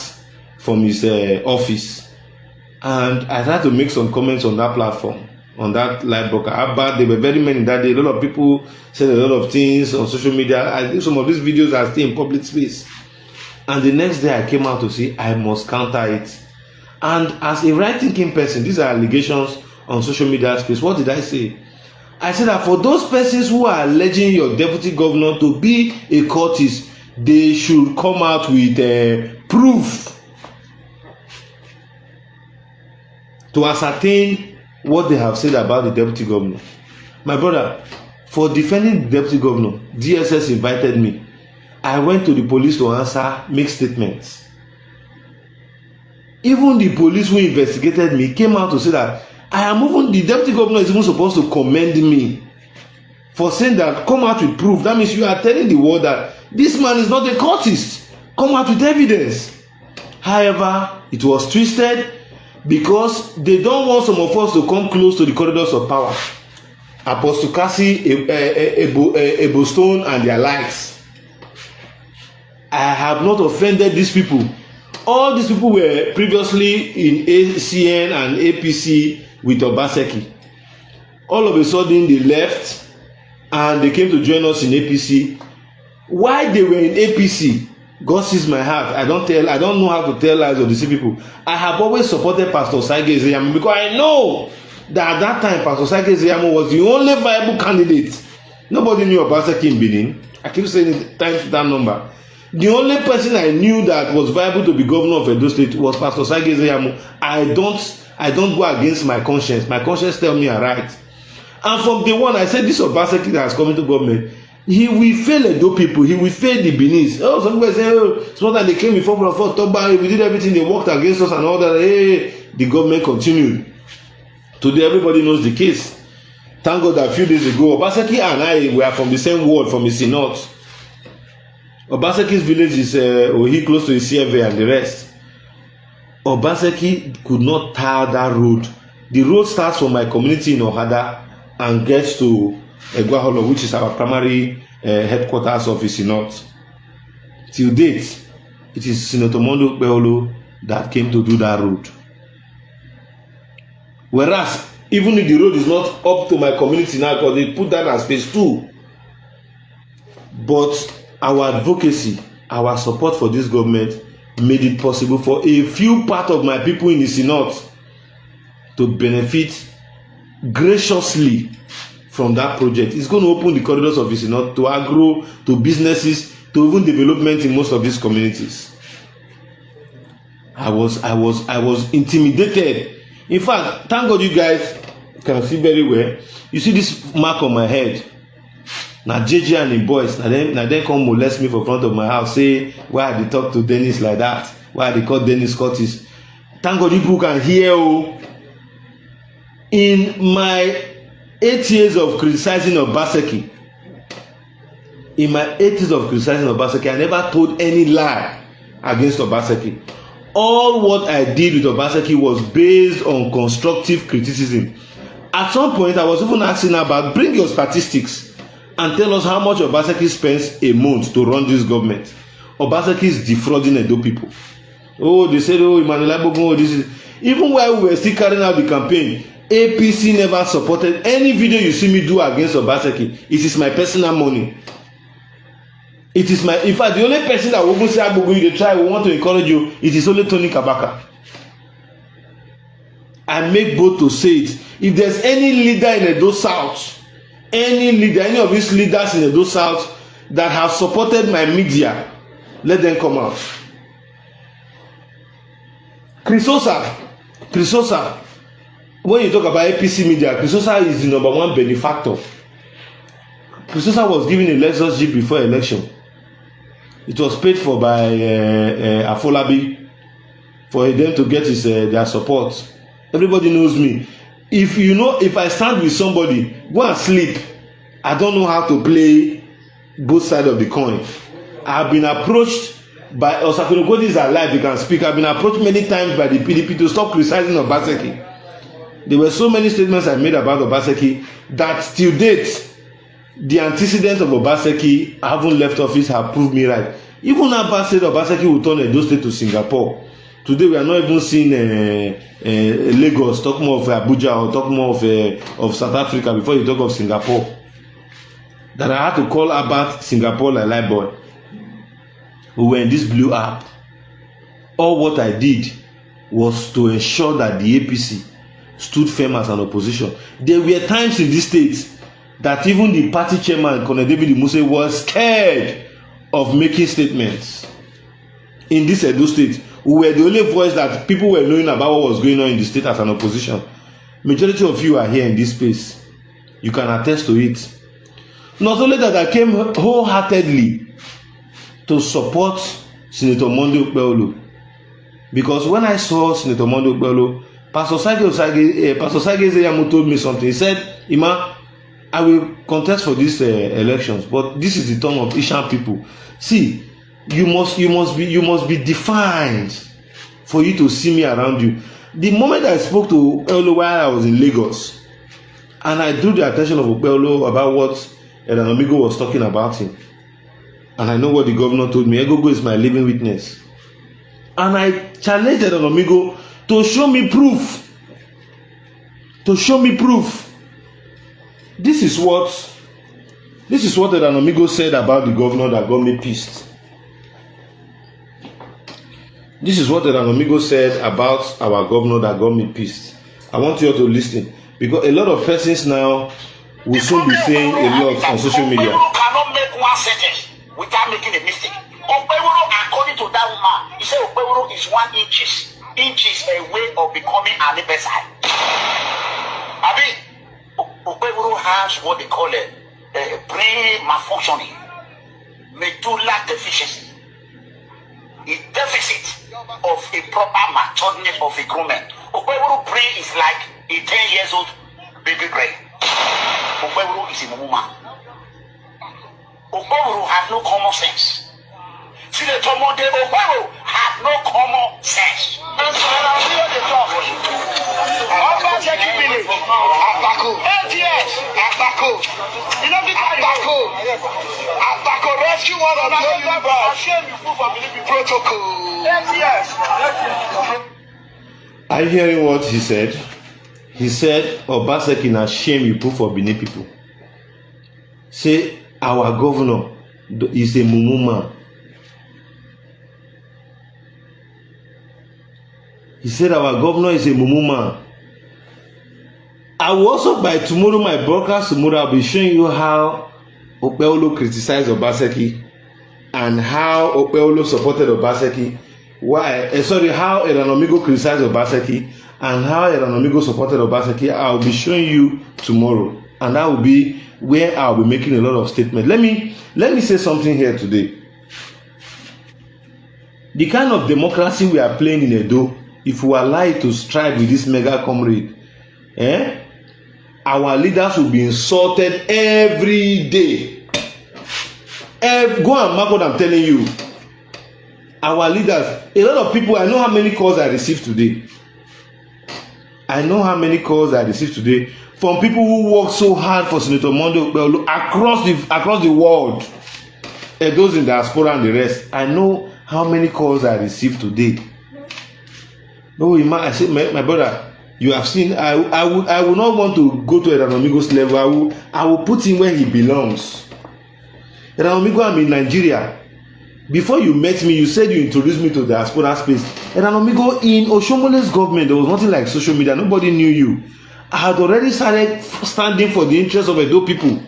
from his office. And I tried to make some comments on that platform, on that live broadcast. There were very many that day. A lot of people said a lot of things on social media. I think some of these videos are still in public space. And the next day I came out to say I must counter it. And as a right-thinking person, these are allegations on social media space. What did I say? I said that for those persons who are alleging your deputy governor to be a cultist, they should come out with proof to ascertain what they have said about the deputy governor. My brother, for defending the deputy governor, DSS invited me. I went to the police to answer, make statements. Even the police who investigated me came out to say that the deputy governor is even supposed to commend me for saying that, come out with proof. That means you are telling the world that this man is not a cultist. Come out with evidence. However, it was twisted because they don't want some of us to come close to the corridors of power. Apostle Cassie, Ebo Stone and their likes. I have not offended these people. All these people were previously in ACN and APC with Obaseki. All of a sudden they left and they came to join us in APC. Why they were in APC, God sees my heart. I don't know how to tell lies or deceive people. I have always supported Pastor Saige Ezeyamo because I know that at that time Pastor Saige Ezeyamo was the only viable candidate. Nobody knew Obaseki in Benin. I keep saying it times that number. The only person I knew that was viable to be governor of Edo State was Pastor Saige Ezeyamo. I don't go against my conscience. My conscience tells me I'm right. And from day one, I said this Obaseki that has come into government, he will fail Edo people. He will fail the Benin. Oh, some people say, it's not that they came before October. We did everything. They worked against us and all that. Hey, the government continued. Today, everybody knows the case. Thank God that a few days ago, Obaseki and I were from the same ward, from Isi North. Obaseki's village is Ohi, close to Isieve and the rest. Obaseki could not tar that road. The road starts from my community in Ohada and gets to Egwaholo, which is our primary headquarters of Isi North. Till date, it is Senator Mondo Okpeyolo that came to do that road. Whereas, even if the road is not up to my community now, because they put that as phase 2. But our advocacy, our support for this government made it possible for a few part of my people in Isi North to benefit graciously from that project. It's going to open the corridors of Isi North to agro, to businesses, to even development in most of these communities. I was intimidated. In fact, thank God you guys can see very well. You see this mark on my head. Now JJ and the boys, now they come molest me for front of my house, say why they talk to Dennis like that, why they call Dennis Curtis. Thank God you people can hear. In my 8 years of criticizing Obaseki, I never told any lie against Obaseki. All what I did with Obaseki was based on constructive criticism. At some point, I was even asking about, bring your statistics and tell us how much Obaseki spends a month to run this government. Obaseki is defrauding Edo people. Oh, they said, oh, Emmanuel Agbogun, this is... Even while we were still carrying out the campaign, APC never supported any video you see me do against Obaseki. It is my personal money. It is my... In fact, the only person that will even say, Agbogun, you try, we want to encourage you, it is only Tony Kabaka. I make bold to say it. If there's any leader in Edo South any leader, any of these leaders in Edo South that have supported my media, let them come out. Crisosa, when you talk about APC media, Crisosa is the number one benefactor. Crisosa was given a Lexus Jeep before election. It was paid for by Afolabi for them to get his their support. Everybody knows me. If you know, if I stand with somebody, go and sleep. I don't know how to play both sides of the coin. I've been approached by Osakunokodi is alive, you can speak. I've been approached many times by the PDP to stop criticizing Obaseki. There were so many statements I made about Obaseki that till date, the antecedents of Obaseki haven't left office have proved me right. Even Abbas said Obaseki will turn Edo State to Singapore. Today we are not even seeing Lagos talk more of Abuja or talk more of South Africa before you talk of Singapore. That I had to call Abbas Singapore like boy. We were in this blue app. All what I did was to ensure that the APC stood firm as an opposition. There were times in this state that even the party chairman, Colonel David Muse, was scared of making statements. In this Edo State, we were the only voice that people were knowing about what was going on in the state as an opposition. Majority of you are here in this space. You can attest to it. Not only that, I came wholeheartedly to support Senator Monday Okpebholo, because when I saw Senator Monday Okpebholo, Pastor Sage Ezeyamu told me something. He said, Ima, I will contest for these elections, but this is the turn of Ishan people. See, you must be defined for you to see me around you. The moment I spoke to Okpebholo while I was in Lagos, and I drew the attention of Okpebholo about what Eranomigho was talking about him, and I know what the governor told me. Egogo is my living witness, and I challenged Eranomigho to show me proof. This is what Eranomigho said about the governor that got me pissed. This is what Eranomigho said about our governor that got me pissed. I want you all to listen, because a lot of persons now will soon be saying a lot on social media. Okpebholo cannot make one sentence without making a mistake. Okpebholo, according to that woman, he said Okpebholo is 1 inches away of becoming an imbecile. I mean, Okpebholo has what they call a brain malfunctioning, medulla deficiency. A deficit of a proper matureness of a grown man. Okpebholo brain is like a 10 years old baby brain. Okpebholo is a woman. Okpebholo has no common sense. Senator Monday Okpebholo has no common sense. Abako rescue one of the protocol. Are you hearing what he said? He said, Obaseki na shame you put for Benin people. Say, our governor is a mumu man. He said, our governor is a mumu man. I will also, by tomorrow, my broadcast tomorrow, I'll be showing you how Okpebholo criticized Obaseki and how Okpebholo supported Obaseki. How Eranomigho criticized Obaseki and how Eranomigho supported Obaseki. I'll be showing you tomorrow, and that will be where I'll be making a lot of statements. Let me say something here today. The kind of democracy we are playing in Edo, if we allow it to strike with this mega comrade, our leaders will be insulted every day. Go and mark what I'm telling you. Our leaders, a lot of people, I know how many calls I received today. From people who work so hard for Senator Monday Okpebholo across the world, and those in diaspora and the rest. I know how many calls I received today. Oh, I said, my brother, you have seen. I would not want to go to Eranomigho's level. I will put him where he belongs. Eranomigho, I'm in Nigeria. Before you met me, you said you introduced me to the diaspora space. Eranomigho, in Oshomole's government, there was nothing like social media. Nobody knew you. I had already started standing for the interests of Edo people.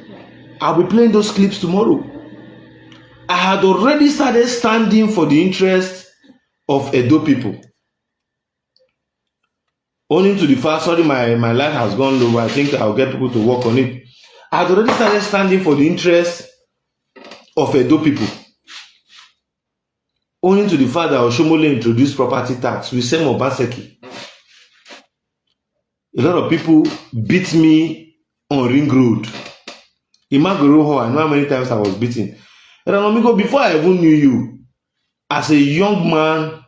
I'll be playing those clips tomorrow. I had already started standing for the interests of Edo people. Only to the fact, sorry, my life has gone low. I think I'll get people to work on it. I had already started standing for the interests of Edo people. Only to the fact that Oshomole introduced property tax with Sem Obaseki. A lot of people beat me on Ring Road. In Magoroho, I know how many times I was beaten. Eranomigho, before I even knew you, as a young man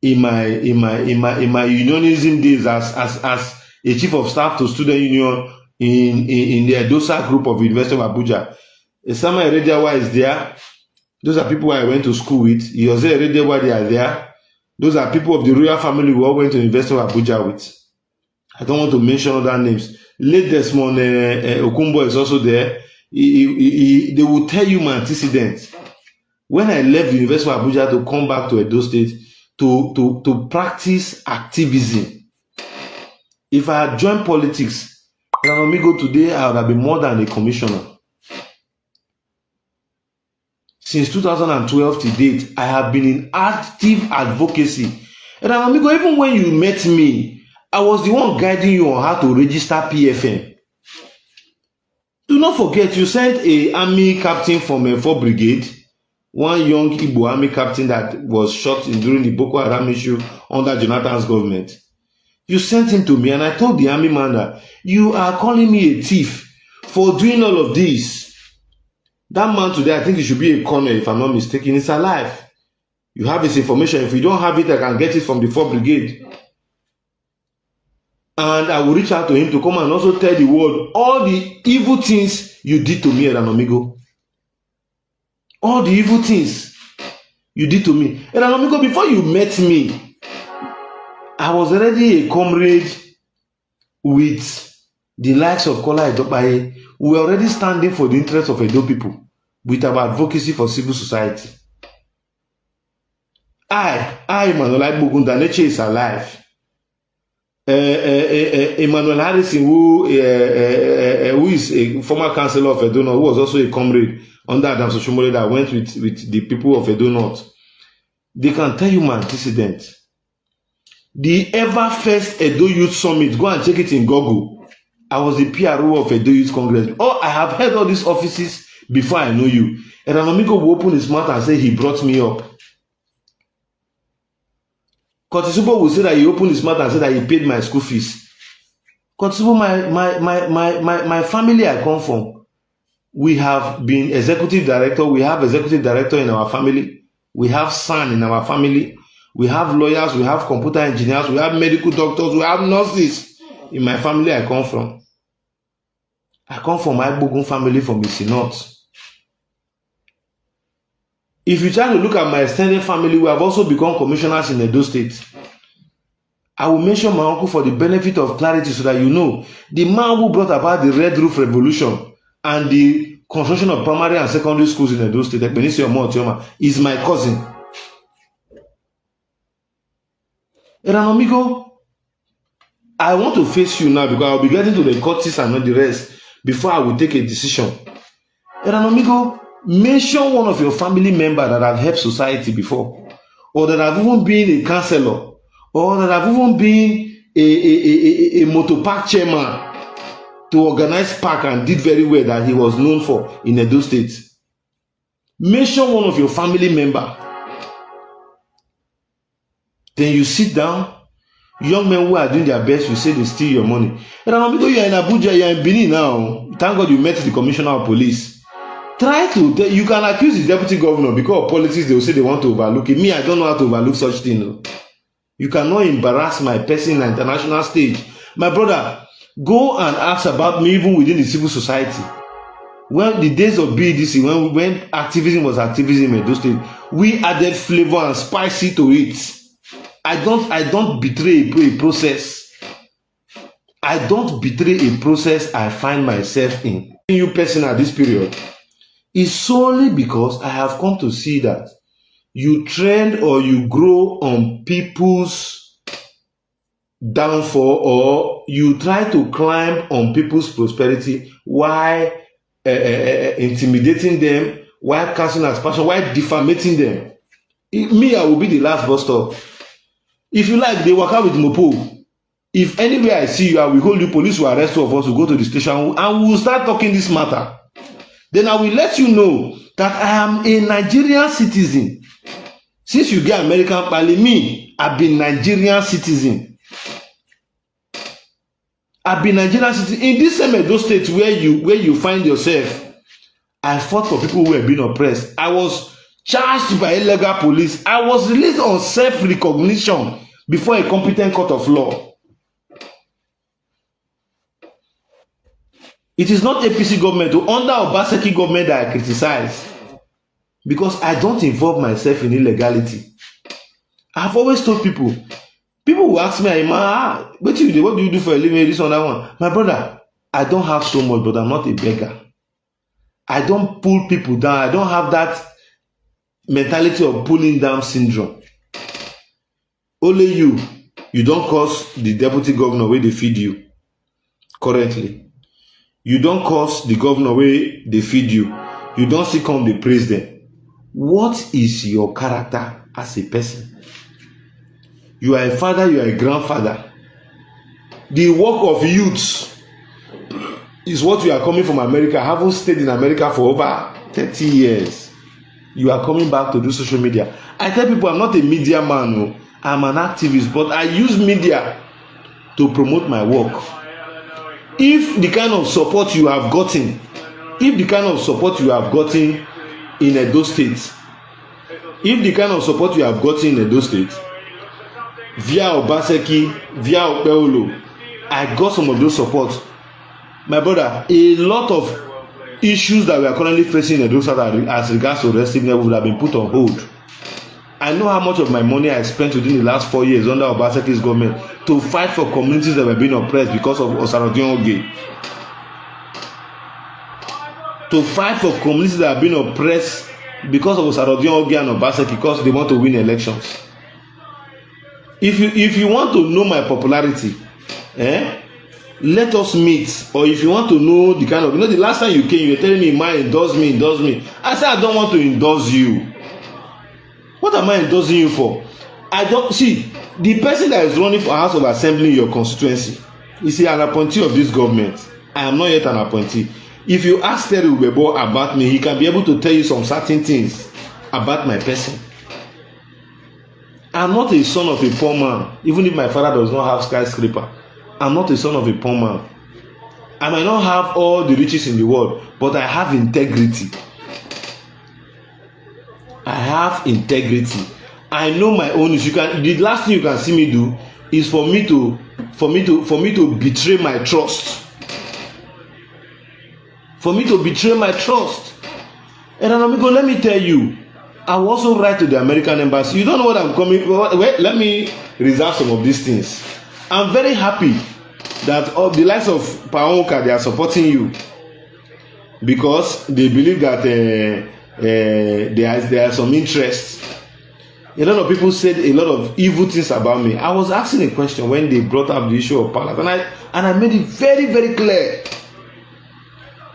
in my unionism days, as a chief of staff to student union in the Edosa group of University of Abuja, Esama Erediawa is there. Those are people I went to school with. Yose Erediawa, they are there. Those are people of the royal family we all went to the University of Abuja with. I don't want to mention other names. Late Desmond Okumbo is also there. They will tell you my antecedents. When I left the University of Abuja to come back to Edo State to practice activism, if I had joined politics, Eranomigho today, I would have been more than a commissioner. Since 2012 to date, I have been in active advocacy. Eranomigho, even when you met me, I was the one guiding you on how to register PFM. Do not forget, you sent an army captain from a 4th Brigade, one young Igbo army captain that was shot during the Boko Haram issue under Jonathan's government. You sent him to me, and I told the army man that you are calling me a thief for doing all of this. That man today, I think he should be a colonel, if I'm not mistaken, is alive. You have his information. If you don't have it, I can get it from the 4th Brigade. And I will reach out to him to come and also tell the world all the evil things you did to me, Eranomigho. All the evil things you did to me. Eranomigho, before you met me, I was already a comrade with the likes of Kola Edopaye. We were already standing for the interests of Edo people with our advocacy for civil society. Emmanuel Agbogun, the nature is alive. Emmanuel Harrison, who is a former councillor of Edo North, who was also a comrade under Adam Soshomole that went with the people of Edo North. They can tell you my antecedent. The ever first Edo Youth Summit, go and check it in Google. I was the PRO of Edo Youth Congress. Oh, I have held all these offices before I know you. Eranomigho will open his mouth and say he brought me up. Kotisubo will say that he opened his mouth and said that he paid my school fees. Kotisubo, my family I come from, we have been executive director. We have executive director in our family. We have son in our family. We have lawyers. We have computer engineers. We have medical doctors. We have nurses in my family I come from. I come from my Agbogun family from the North. If you try to look at my extended family, we have also become commissioners in Edo State. I will mention my uncle for the benefit of clarity so that you know. The man who brought about the Red Roof Revolution and the construction of primary and secondary schools in Edo State, is my cousin. Eranomigho, I want to face you now because I will be getting to the courts and not the rest before I will take a decision. Eranomigho, mention one of your family members that have helped society before, or that have even been a councillor, or that have even been a motor park chairman to organize park and did very well that he was known for in Edo State. Mention one of your family members. Then you sit down. Young men who are doing their best will say they steal your money. Eranomigho, you are in Abuja, you are in Benin now. Thank God you met the commissioner of police. Try to, you can accuse the deputy governor because of politics, they will say they want to overlook it. Me, I don't know how to overlook such thing. No. You cannot embarrass my person in the international stage. My brother, go and ask about me even within the civil society. When the days of BDC, when activism was activism in those states, we added flavor and spicy to it. I don't betray a process. I don't betray a process I find myself in. You person at this period is solely because I have come to see that you trend or you grow on people's downfall, or you try to climb on people's prosperity while intimidating them, while casting aspersion, while defamating them. I will be the last bus stop. If you like, they work out with Mopo. If anywhere I see you, I will hold you, police will arrest two of us, will go to the station, and we will start talking this matter. Then I will let you know that I am a Nigerian citizen. Since you get American pali, me, I've been Nigerian citizen. I've been Nigerian citizen. In this same Edo state where you find yourself, I fought for people who were being oppressed. I was charged by illegal police. I was released on self-recognition before a competent court of law. It is not APC government or under Obaseki government that I criticize, because I don't involve myself in illegality. I have always told people who ask me, what do you do for a living, this or that one? My brother, I don't have so much, but I'm not a beggar. I don't pull people down. I don't have that mentality of pulling down syndrome. Only you don't cause the deputy governor where they feed you currently. You don't cause the governor where they feed you. You don't see come the president. What is your character as a person? You are a father, you are a grandfather. The work of youths is what you are coming from America. I haven't stayed in America for over 30 years. You are coming back to do social media. I tell people I'm not a media man. No. I'm an activist, but I use media to promote my work. If the kind of support you have gotten, in Edo State, via Obaseki, via Opeolo, I got some of those support. My brother, a lot of issues that we are currently facing in Edo State as regards to receiving would have been put on hold. I know how much of my money I spent within the last 4 years under Obaseki's government to fight for communities that were being oppressed because of Osarodioge. To fight for communities that have been oppressed because of Osarodioge and Obaseki because they want to win elections. If you want to know my popularity, let us meet. Or if you want to know the kind of, the last time you came, you were telling me, man, endorse me. I said, I don't want to endorse you. What am I endorsing you for? I don't see the person that is running for House of Assembly in your constituency. You see, an appointee of this government. I am not yet an appointee. If you ask Terry Ubebo about me, he can be able to tell you some certain things about my person. I'm not a son of a poor man, even if my father does not have skyscraper. I'm not a son of a poor man. I might not have all the riches in the world, but I have integrity. I have integrity. I know my own. The last thing you can see me do is for me to betray my trust. For me to betray my trust. Eranomigho, let me tell you, I will also write to the American embassy. You don't know what I'm coming. Wait, let me reserve some of these things. I'm very happy that all the likes of Paonka, they are supporting you because they believe that there are some interest. A lot of people said a lot of evil things about me. I was asking a question when they brought up the issue of Palace, and I made it very, very clear.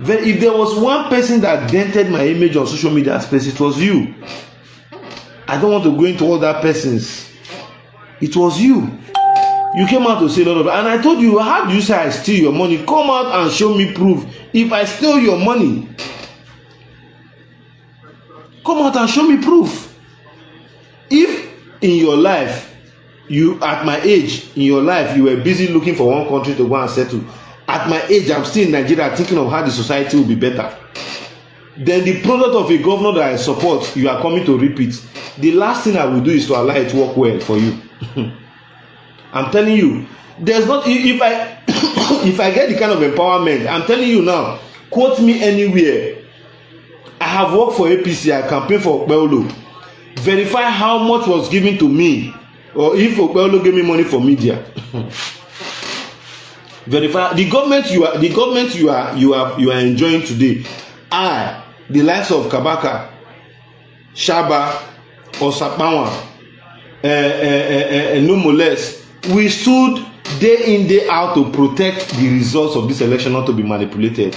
If there was one person that dented my image on social media space, it was you. I don't want to go into all that persons. It was you. You came out to say a lot of, and I told you, how do you say I steal your money? Come out and show me proof. If I steal your money, come out and show me proof. If in your life, at my age, in your life, you were busy looking for one country to go and settle. At my age, I'm still in Nigeria thinking of how the society will be better. Then the product of a governor that I support, you are coming to repeat. The last thing I will do is to allow it to work well for you. I'm telling you, there's not, if I get the kind of empowerment, I'm telling you now, quote me anywhere. I have worked for APC, I campaigned for Opeolo. Verify how much was given to me, or if Opeolo gave me money for media. Verify the government you are enjoying today. The likes of Kabaka, Shaba, Osapawa, Emmanuel S, we stood day in, day out to protect the results of this election not to be manipulated.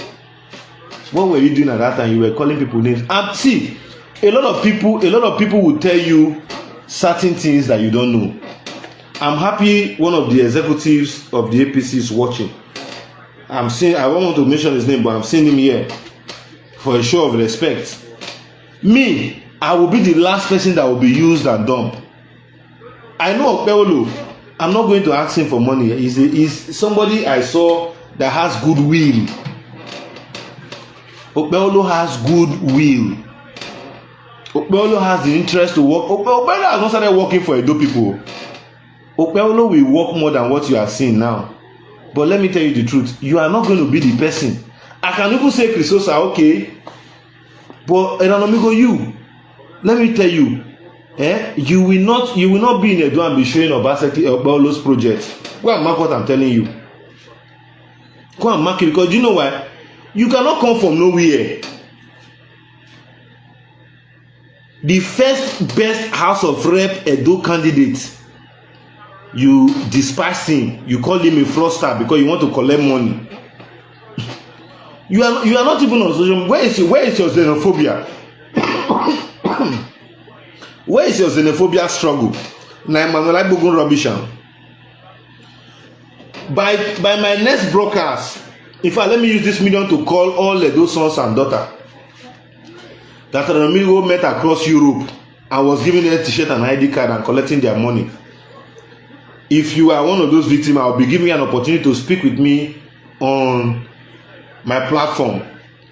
What were you doing at that time? You were calling people names. And see, a lot of people will tell you certain things that you don't know. I'm happy one of the executives of the APC is watching. I don't want to mention his name, but I'm seeing him here for a show of respect. Me, I will be the last person that will be used and dumped. I know Okpeolo. I'm not going to ask him for money. He's somebody I saw that has goodwill. Okpeolo has goodwill. Okpeolo has the interest to work. Okpeolo has not started working for Edo people. Okpeolo will work more than what you are seeing now. But let me tell you the truth. You are not going to be the person. I can even say Chrisosa, okay. But Eranomigho, you. Let me tell you. You will not be in Edo and be showing Okpeolo's project. Go and mark what I'm telling you. Go and mark it, because you know why? You cannot come from nowhere. The first best House of Rep Edo candidate, you despise him. You call him a fraudster because you want to collect money. You are not even on social media. Where is your xenophobia? Where is your xenophobia struggle? Now Emmanuel Agbogun rubbish. By my next broadcast, in fact, let me use this medium to call all Edo sons and daughters that Eranomigho met across Europe and was giving them t-shirt and ID card and collecting their money. If you are one of those victims, I will be giving you an opportunity to speak with me on my platform,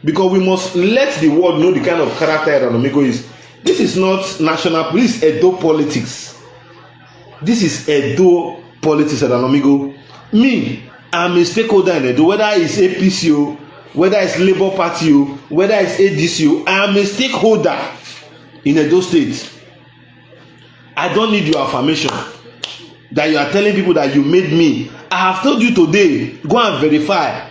because we must let the world know the kind of character Eranomigho is. This is not national, this is Edo politics. This is Edo politics, Eranomigho. Me, I'm a stakeholder in Edo, whether it's APC, whether it's Labour Party, whether it's ADC, I am a stakeholder in Edo State. I don't need your affirmation that you are telling people that you made me. I have told you today, go and verify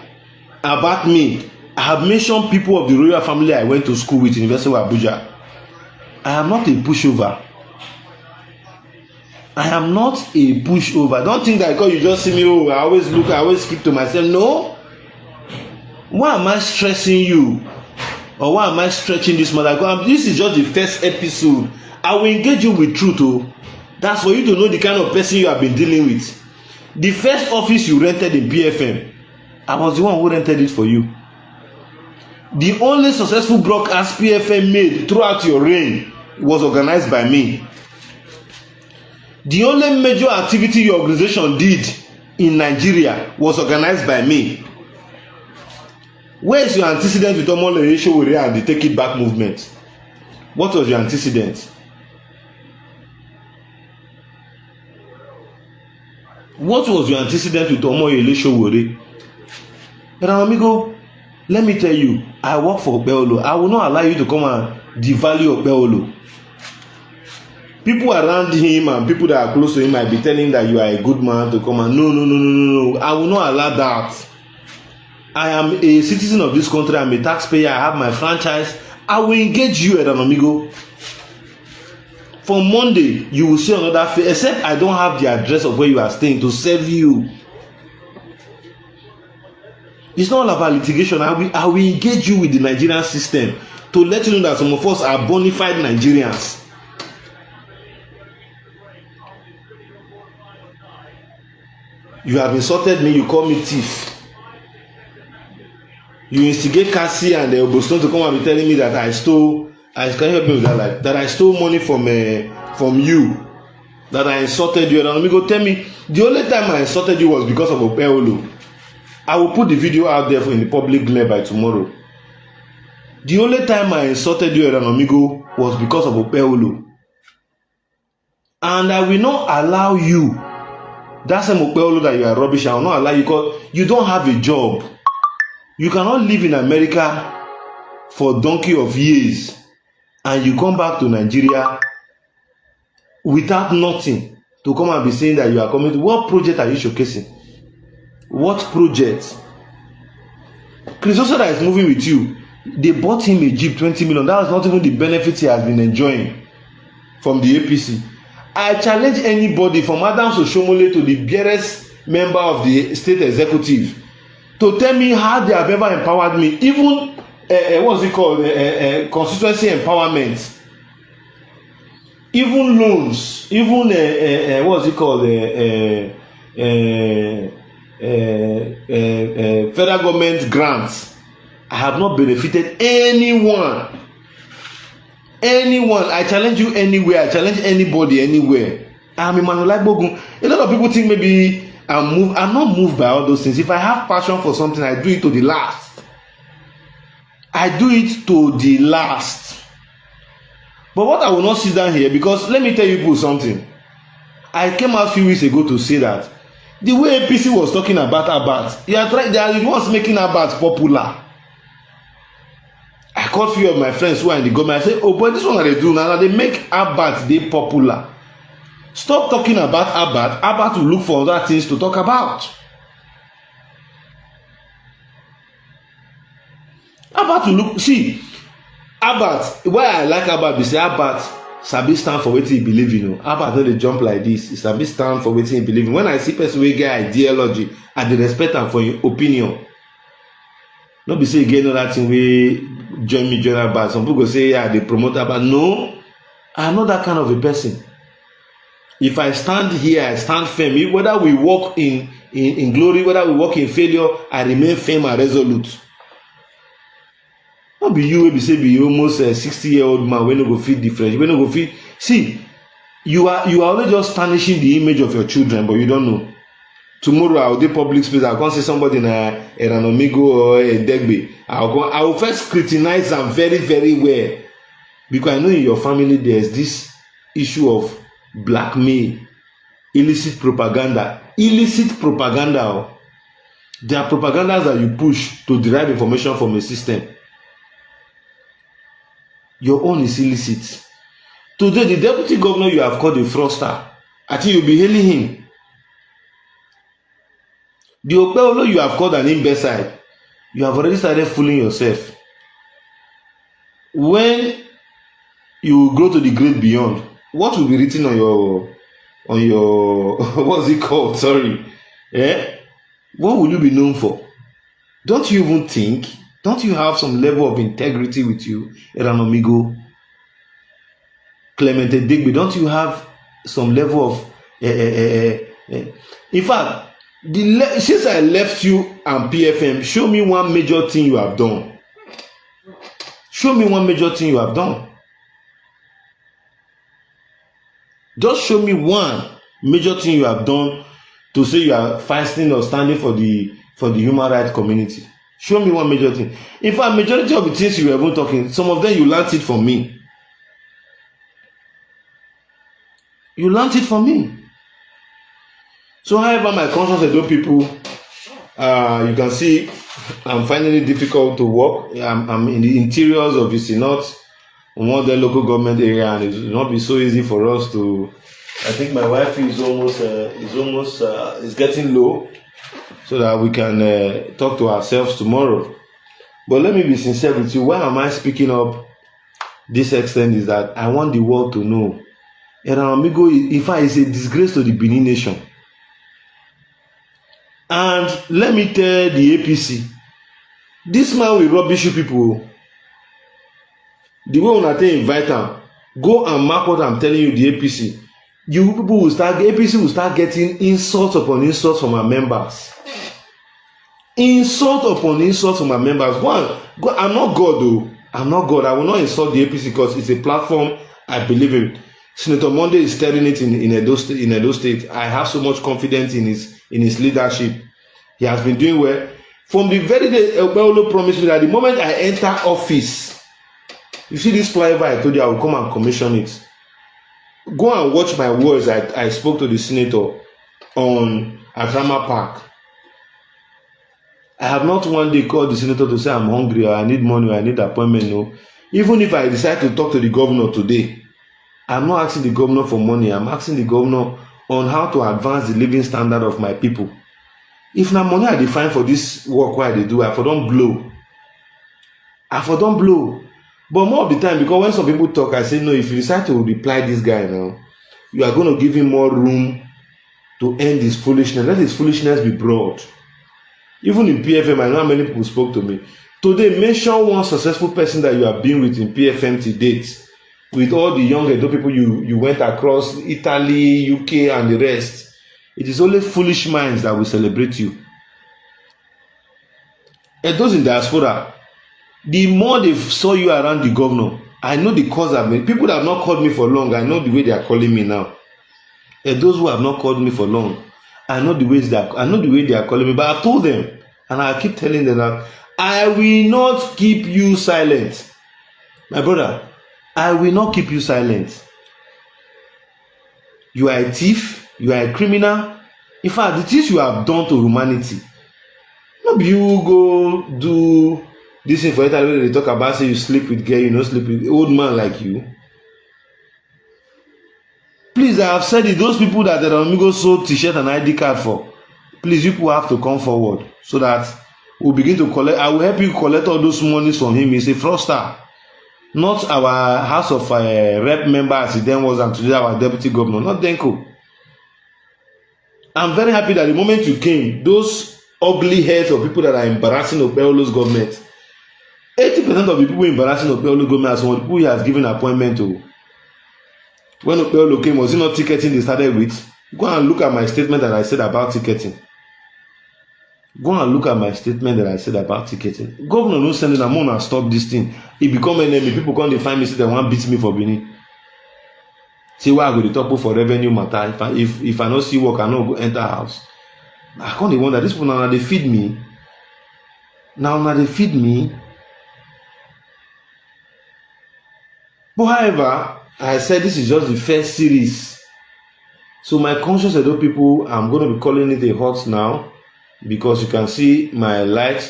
about me. I have mentioned people of the royal family I went to school with, University of Abuja. I am not a pushover. I am not a pushover. Don't think that because you just see me, I always keep to myself. No. Why am I stressing you? Or why am I stretching this matter? This is just the first episode. I will engage you with truth. That's for you to know the kind of person you have been dealing with. The first office you rented in PFM, I was the one who rented it for you. The only successful broadcast PFM made throughout your reign was organized by me. The only major activity your organization did in Nigeria was organized by me. Where is your antecedent with Omole Showore and the Take It Back movement? What was your antecedent? What was your antecedent with Omole Showore? Eranomigho, let me tell you, I work for Okpeolo. I will not allow you to come and devalue Okpeolo. People around him and people that are close to him might be telling that you are a good man to come and no. I will not allow that. I am a citizen of this country. I'm a taxpayer. I have my franchise. I will engage you, Eranomigho. For Monday, you will see another face, except I don't have the address of where you are staying to serve you. It's not all about litigation. I will engage you with the Nigerian system to let you know that some of us are bona fide Nigerians. You have insulted me, you call me thief. You instigate Cassie and Oboston to come and be telling me that can you help me with that? Like, that I stole money from you, that I insulted you. Eranomigho, tell me, the only time I insulted you was because of Okpeolo. I will put the video out there in the public glare by tomorrow. The only time I insulted you, Eranomigho, was because of Okpeolo. And I will not allow you. That's a Okpeolo that you are rubbish. I will not allow you because you don't have a job. You cannot live in America for donkey of years and you come back to Nigeria without nothing to come and be saying that you are coming to. What project are you showcasing? What project? Chris Oso that is moving with you, they bought him a Jeep 20 million. That was not even the benefits he has been enjoying from the APC. I challenge anybody from Adams Oshomole to the barest member of the state executive to tell me how they have ever empowered me, even what's it called, constituency empowerment, even loans, even what's it called, federal government grants. I have not benefited anyone. I challenge you anywhere. I challenge anybody anywhere. I'm Emmanuel Agbogun. A lot of people think maybe I'm not moved by all those things. If I have passion for something, I do it to the last. But what I will not sit down here, because let me tell you people something. I came out a few weeks ago to say that the way APC was talking about Abat, they are the ones making Abat popular. I called a few of my friends who are in the government. I said, oh boy, this one they do now. They make Abat they popular. Stop talking about Abat. Abat will look for other things to talk about. Abat will look, see, Abat, why I like Abat, is Abat sabi stand for wetin he believe in. Abat no dey jump like this. He sabi stand for wetin he believe in. When I see person wey get ideology, I dey respect am for your opinion. No be say you get another thing wey join Abat. Some people go say, yeah, they promote Abat. No, I'm not that kind of a person. If I stand here, I stand firm. Whether we walk in glory, whether we walk in failure, I remain firm and resolute. Not be you wey be say be almost a 60-year-old man wey no go fit different. Wey no go fit. See, you are always just tarnishing the image of your children, but you don't know. Tomorrow I will do public space. I can't say somebody in a Eranomigho or a Degbe. I will first scrutinize them very, very well, because I know in your family there's this issue of blackmail, illicit propaganda. There are propagandas that you push to derive information from a system. Your own is illicit. Today, the deputy governor you have called a fraudster, I think you'll be hailing him. The Opeolo you have called an imbecile, you have already started fooling yourself. When you go to the great beyond, what will be written on your what's it called? Sorry. What will you be known for? Don't you even think? Don't you have some level of integrity with you, Eranomigho, Clement Digby? Don't you have some level of in fact, since I left you and PFM, show me one major thing you have done. Show me one major thing you have done. Just show me one major thing you have done to say you are fighting or standing for the human rights community. Show me one major thing. In fact, majority of the things you were even talking, some of them you learned it from me. You learned it from me. So however, my conscious Edo people, you can see I'm finding it difficult to work. I'm in the interiors of the North, on one of the local government area, and it will not be so easy for us to. I think my wife is getting low, so that we can talk to ourselves tomorrow. But let me be sincere with you. Why am I speaking up this extent is that I want the world to know Eranomigho, in fact, is a disgrace to the Benin nation. And let me tell the APC, this man will rubbish you people. The way when I invite them, go and mark what I'm telling you, the APC. You people will start, APC will start getting insults upon insults from our members. Insult upon insult from our members. One, I'm not God though. I'm not God. I will not insult the APC because it's a platform I believe in. Senator Monday is steering it in Edo State. I have so much confidence in his leadership. He has been doing well. From the very day Opeolo promised me that the moment I enter office, you see this flyover I told you I will come and commission it. Go and watch my words. I spoke to the senator on Akrama Park. I have not one day called the senator to say I'm hungry or I need money or I need appointment. No. Even if I decide to talk to the governor today, I'm not asking the governor for money. I'm asking the governor on how to advance the living standard of my people. If na money I define for this work why they do, I for don't blow. But more of the time, because when some people talk, I say, no, if you decide to reply this guy now, you are going to give him more room to end this foolishness. Let this foolishness be broad. Even in PFM, I know how many people spoke to me. Today, mention one successful person that you have been with in PFM to date. With all the young Edo people you went across Italy, UK, and the rest. It is only foolish minds that will celebrate you. And those in diaspora, the more they saw you around the governor, I know the cause of it. People that have not called me for long, I know the way they are calling me now. And those who have not called me for long, I know the way they are calling me. But I've told them, and I keep telling them that I will not keep you silent. My brother, I will not keep you silent. You are a thief, you are a criminal. In fact, the things you have done to humanity. Maybe you go do this thing for Italy where they talk about say you sleep with girl, you don't sleep with old man like you. Please, I have said it, those people that Eranomigho sold t-shirt and ID card for, please, you people have to come forward so that we'll begin to collect. I will help you collect all those monies from him. He's a fraudster. Not our House of Rep member as he then was and today our deputy governor, not Denko. I'm very happy that the moment you came, those ugly heads of people that are embarrassing Okpeyolo's government, 80% of the people embarrassing Okpeyolo's government are some of the people he has given appointment to. When Okpeyolo came, was it not ticketing they started with? Go and look at my statement that I said about ticketing. Go and look at my statement that I said about ticketing. Governor no sending a man and stop this thing. It become enemy. People come to find me say they want beat me for Benin. See why I go to top for revenue matter. If I don't see work, I don't go enter house. I can't wonder this people now they feed me. Now they feed me. But however, I said this is just the first series. So my conscious Edo people, I'm going to be calling it a hot now. Because you can see my light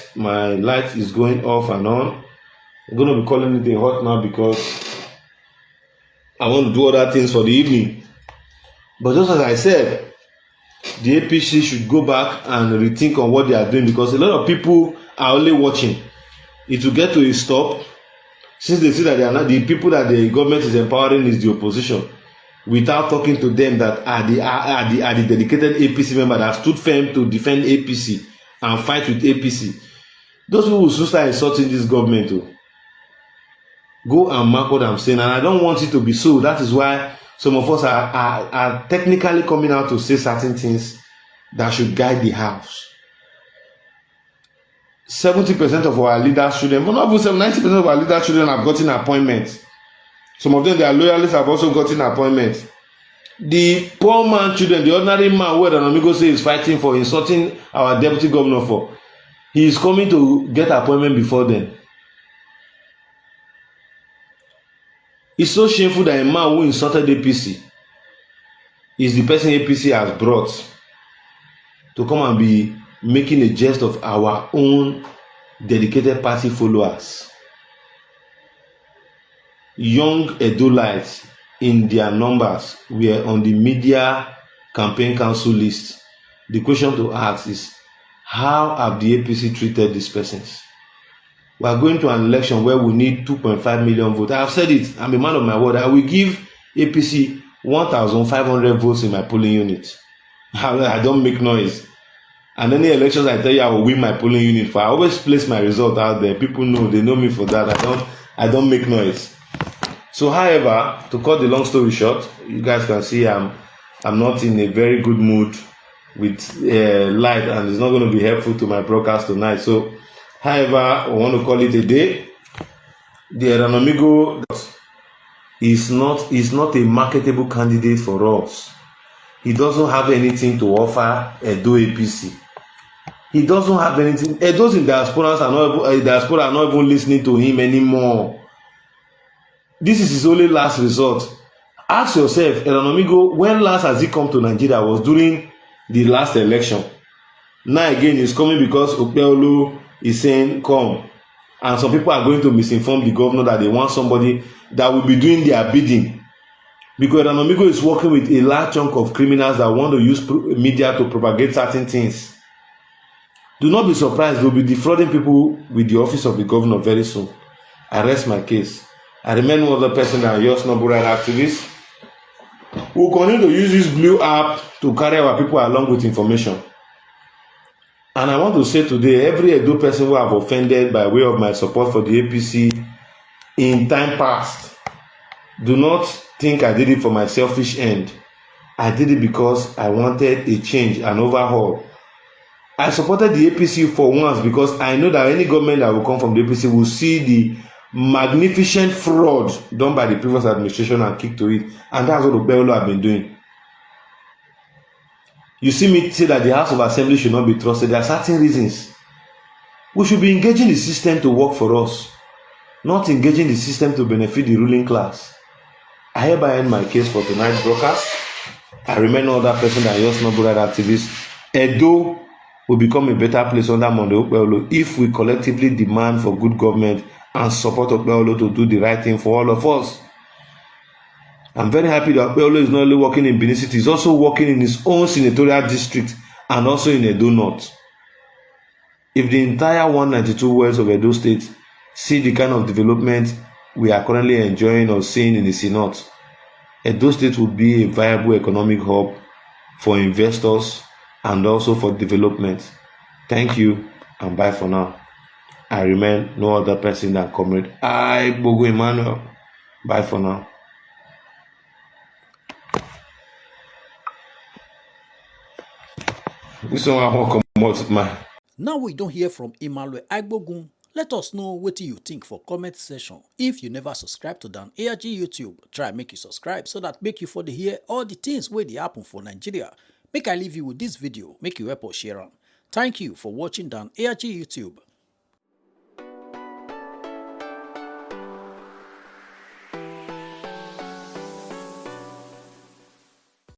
is going off and on. I'm going to be calling it a hot now because I want to do other things for the evening. But just as I said, the APC should go back and rethink on what they are doing because a lot of people are only watching. It will get to a stop since they see that they are not the people that the government is empowering is the opposition. Without talking to them that are the dedicated APC member that stood firm to defend APC and fight with APC. Those people will soon start insulting this government too. Go and mark what I'm saying, and I don't want it to be so. That is why some of us are technically coming out to say certain things that should guide the house. 70% of our leaders children, but not even 90% of our leaders children have gotten appointments. Some of them, their loyalists have also gotten appointments. The poor man children, the ordinary man where Eranomigho say is fighting for, insulting our deputy governor for, he is coming to get appointment before them. It's so shameful that a man who insulted APC is the person APC has brought to come and be making a jest of our own dedicated party followers. Young Edolites in their numbers were on the media campaign council list. The question to ask is, how have the APC treated these persons? We are going to an election where we need 2.5 million votes. I have said it. I'm a man of my word. I will give APC 1,500 votes in my polling unit. I don't make noise. And any elections I tell you I will win my polling unit for. I always place my result out there. People know, they know me for that. I don't make noise. So, however, to cut the long story short, you guys can see I'm not in a very good mood with light, and it's not going to be helpful to my broadcast tonight. So, however, I want to call it a day. The Eranomigho is not a marketable candidate for us. He doesn't have anything to offer Edo APC. He doesn't have anything. Those in diaspora are not even listening to him anymore. This is his only last resort. Ask yourself, Eranomigho, when last has he come to Nigeria? Was during the last election. Now again, he's coming because Okpeyolo is saying, come. And some people are going to misinform the governor that they want somebody that will be doing their bidding. Because Eranomigho is working with a large chunk of criminals that want to use media to propagate certain things. Do not be surprised, they'll be defrauding people with the office of the governor very soon. I rest my case. I remain one other person than yours, noble right activist. we'll continue to use this blue app to carry our people along with information. And I want to say today, every Edo person who have offended by way of my support for the APC in time past, do not think I did it for my selfish end. I did it because I wanted a change, an overhaul. I supported the APC for once because I know that any government that will come from the APC will see the magnificent fraud done by the previous administration and kick to it. And that's what OBVIOUS have been doing. You see me say that the House of Assembly should not be trusted. There are certain reasons. We should be engaging the system to work for us, not engaging the system to benefit the ruling class. I hereby end my case for tonight's broadcast. I remain no other person than your small brother activist. Edo will become a better place under Monday OBVIOUS if we collectively demand for good government and support OBVIOUS to do the right thing for all of us. I'm very happy that OBVIOUS is not only working in Benin City, he's also working in his own senatorial district and also in Edo North. If the entire 192 wards of Edo State see the kind of development we are currently enjoying or seeing in the Senate, Edo State would be a viable economic hub for investors and also for development. Thank you and bye for now. I remain no other person than Comrade Agbogun Emmanuel. Bye for now. This one I want to come out with my. Now we don't hear from Emmanuel Agbogun. Let us know what you think for comment section. If you never subscribe to Dan ARG YouTube, try make you subscribe so that make you for the hear all the things where they happen for Nigeria. Make I leave you with this video, make you help us share on. Thank you for watching Dan ARG YouTube.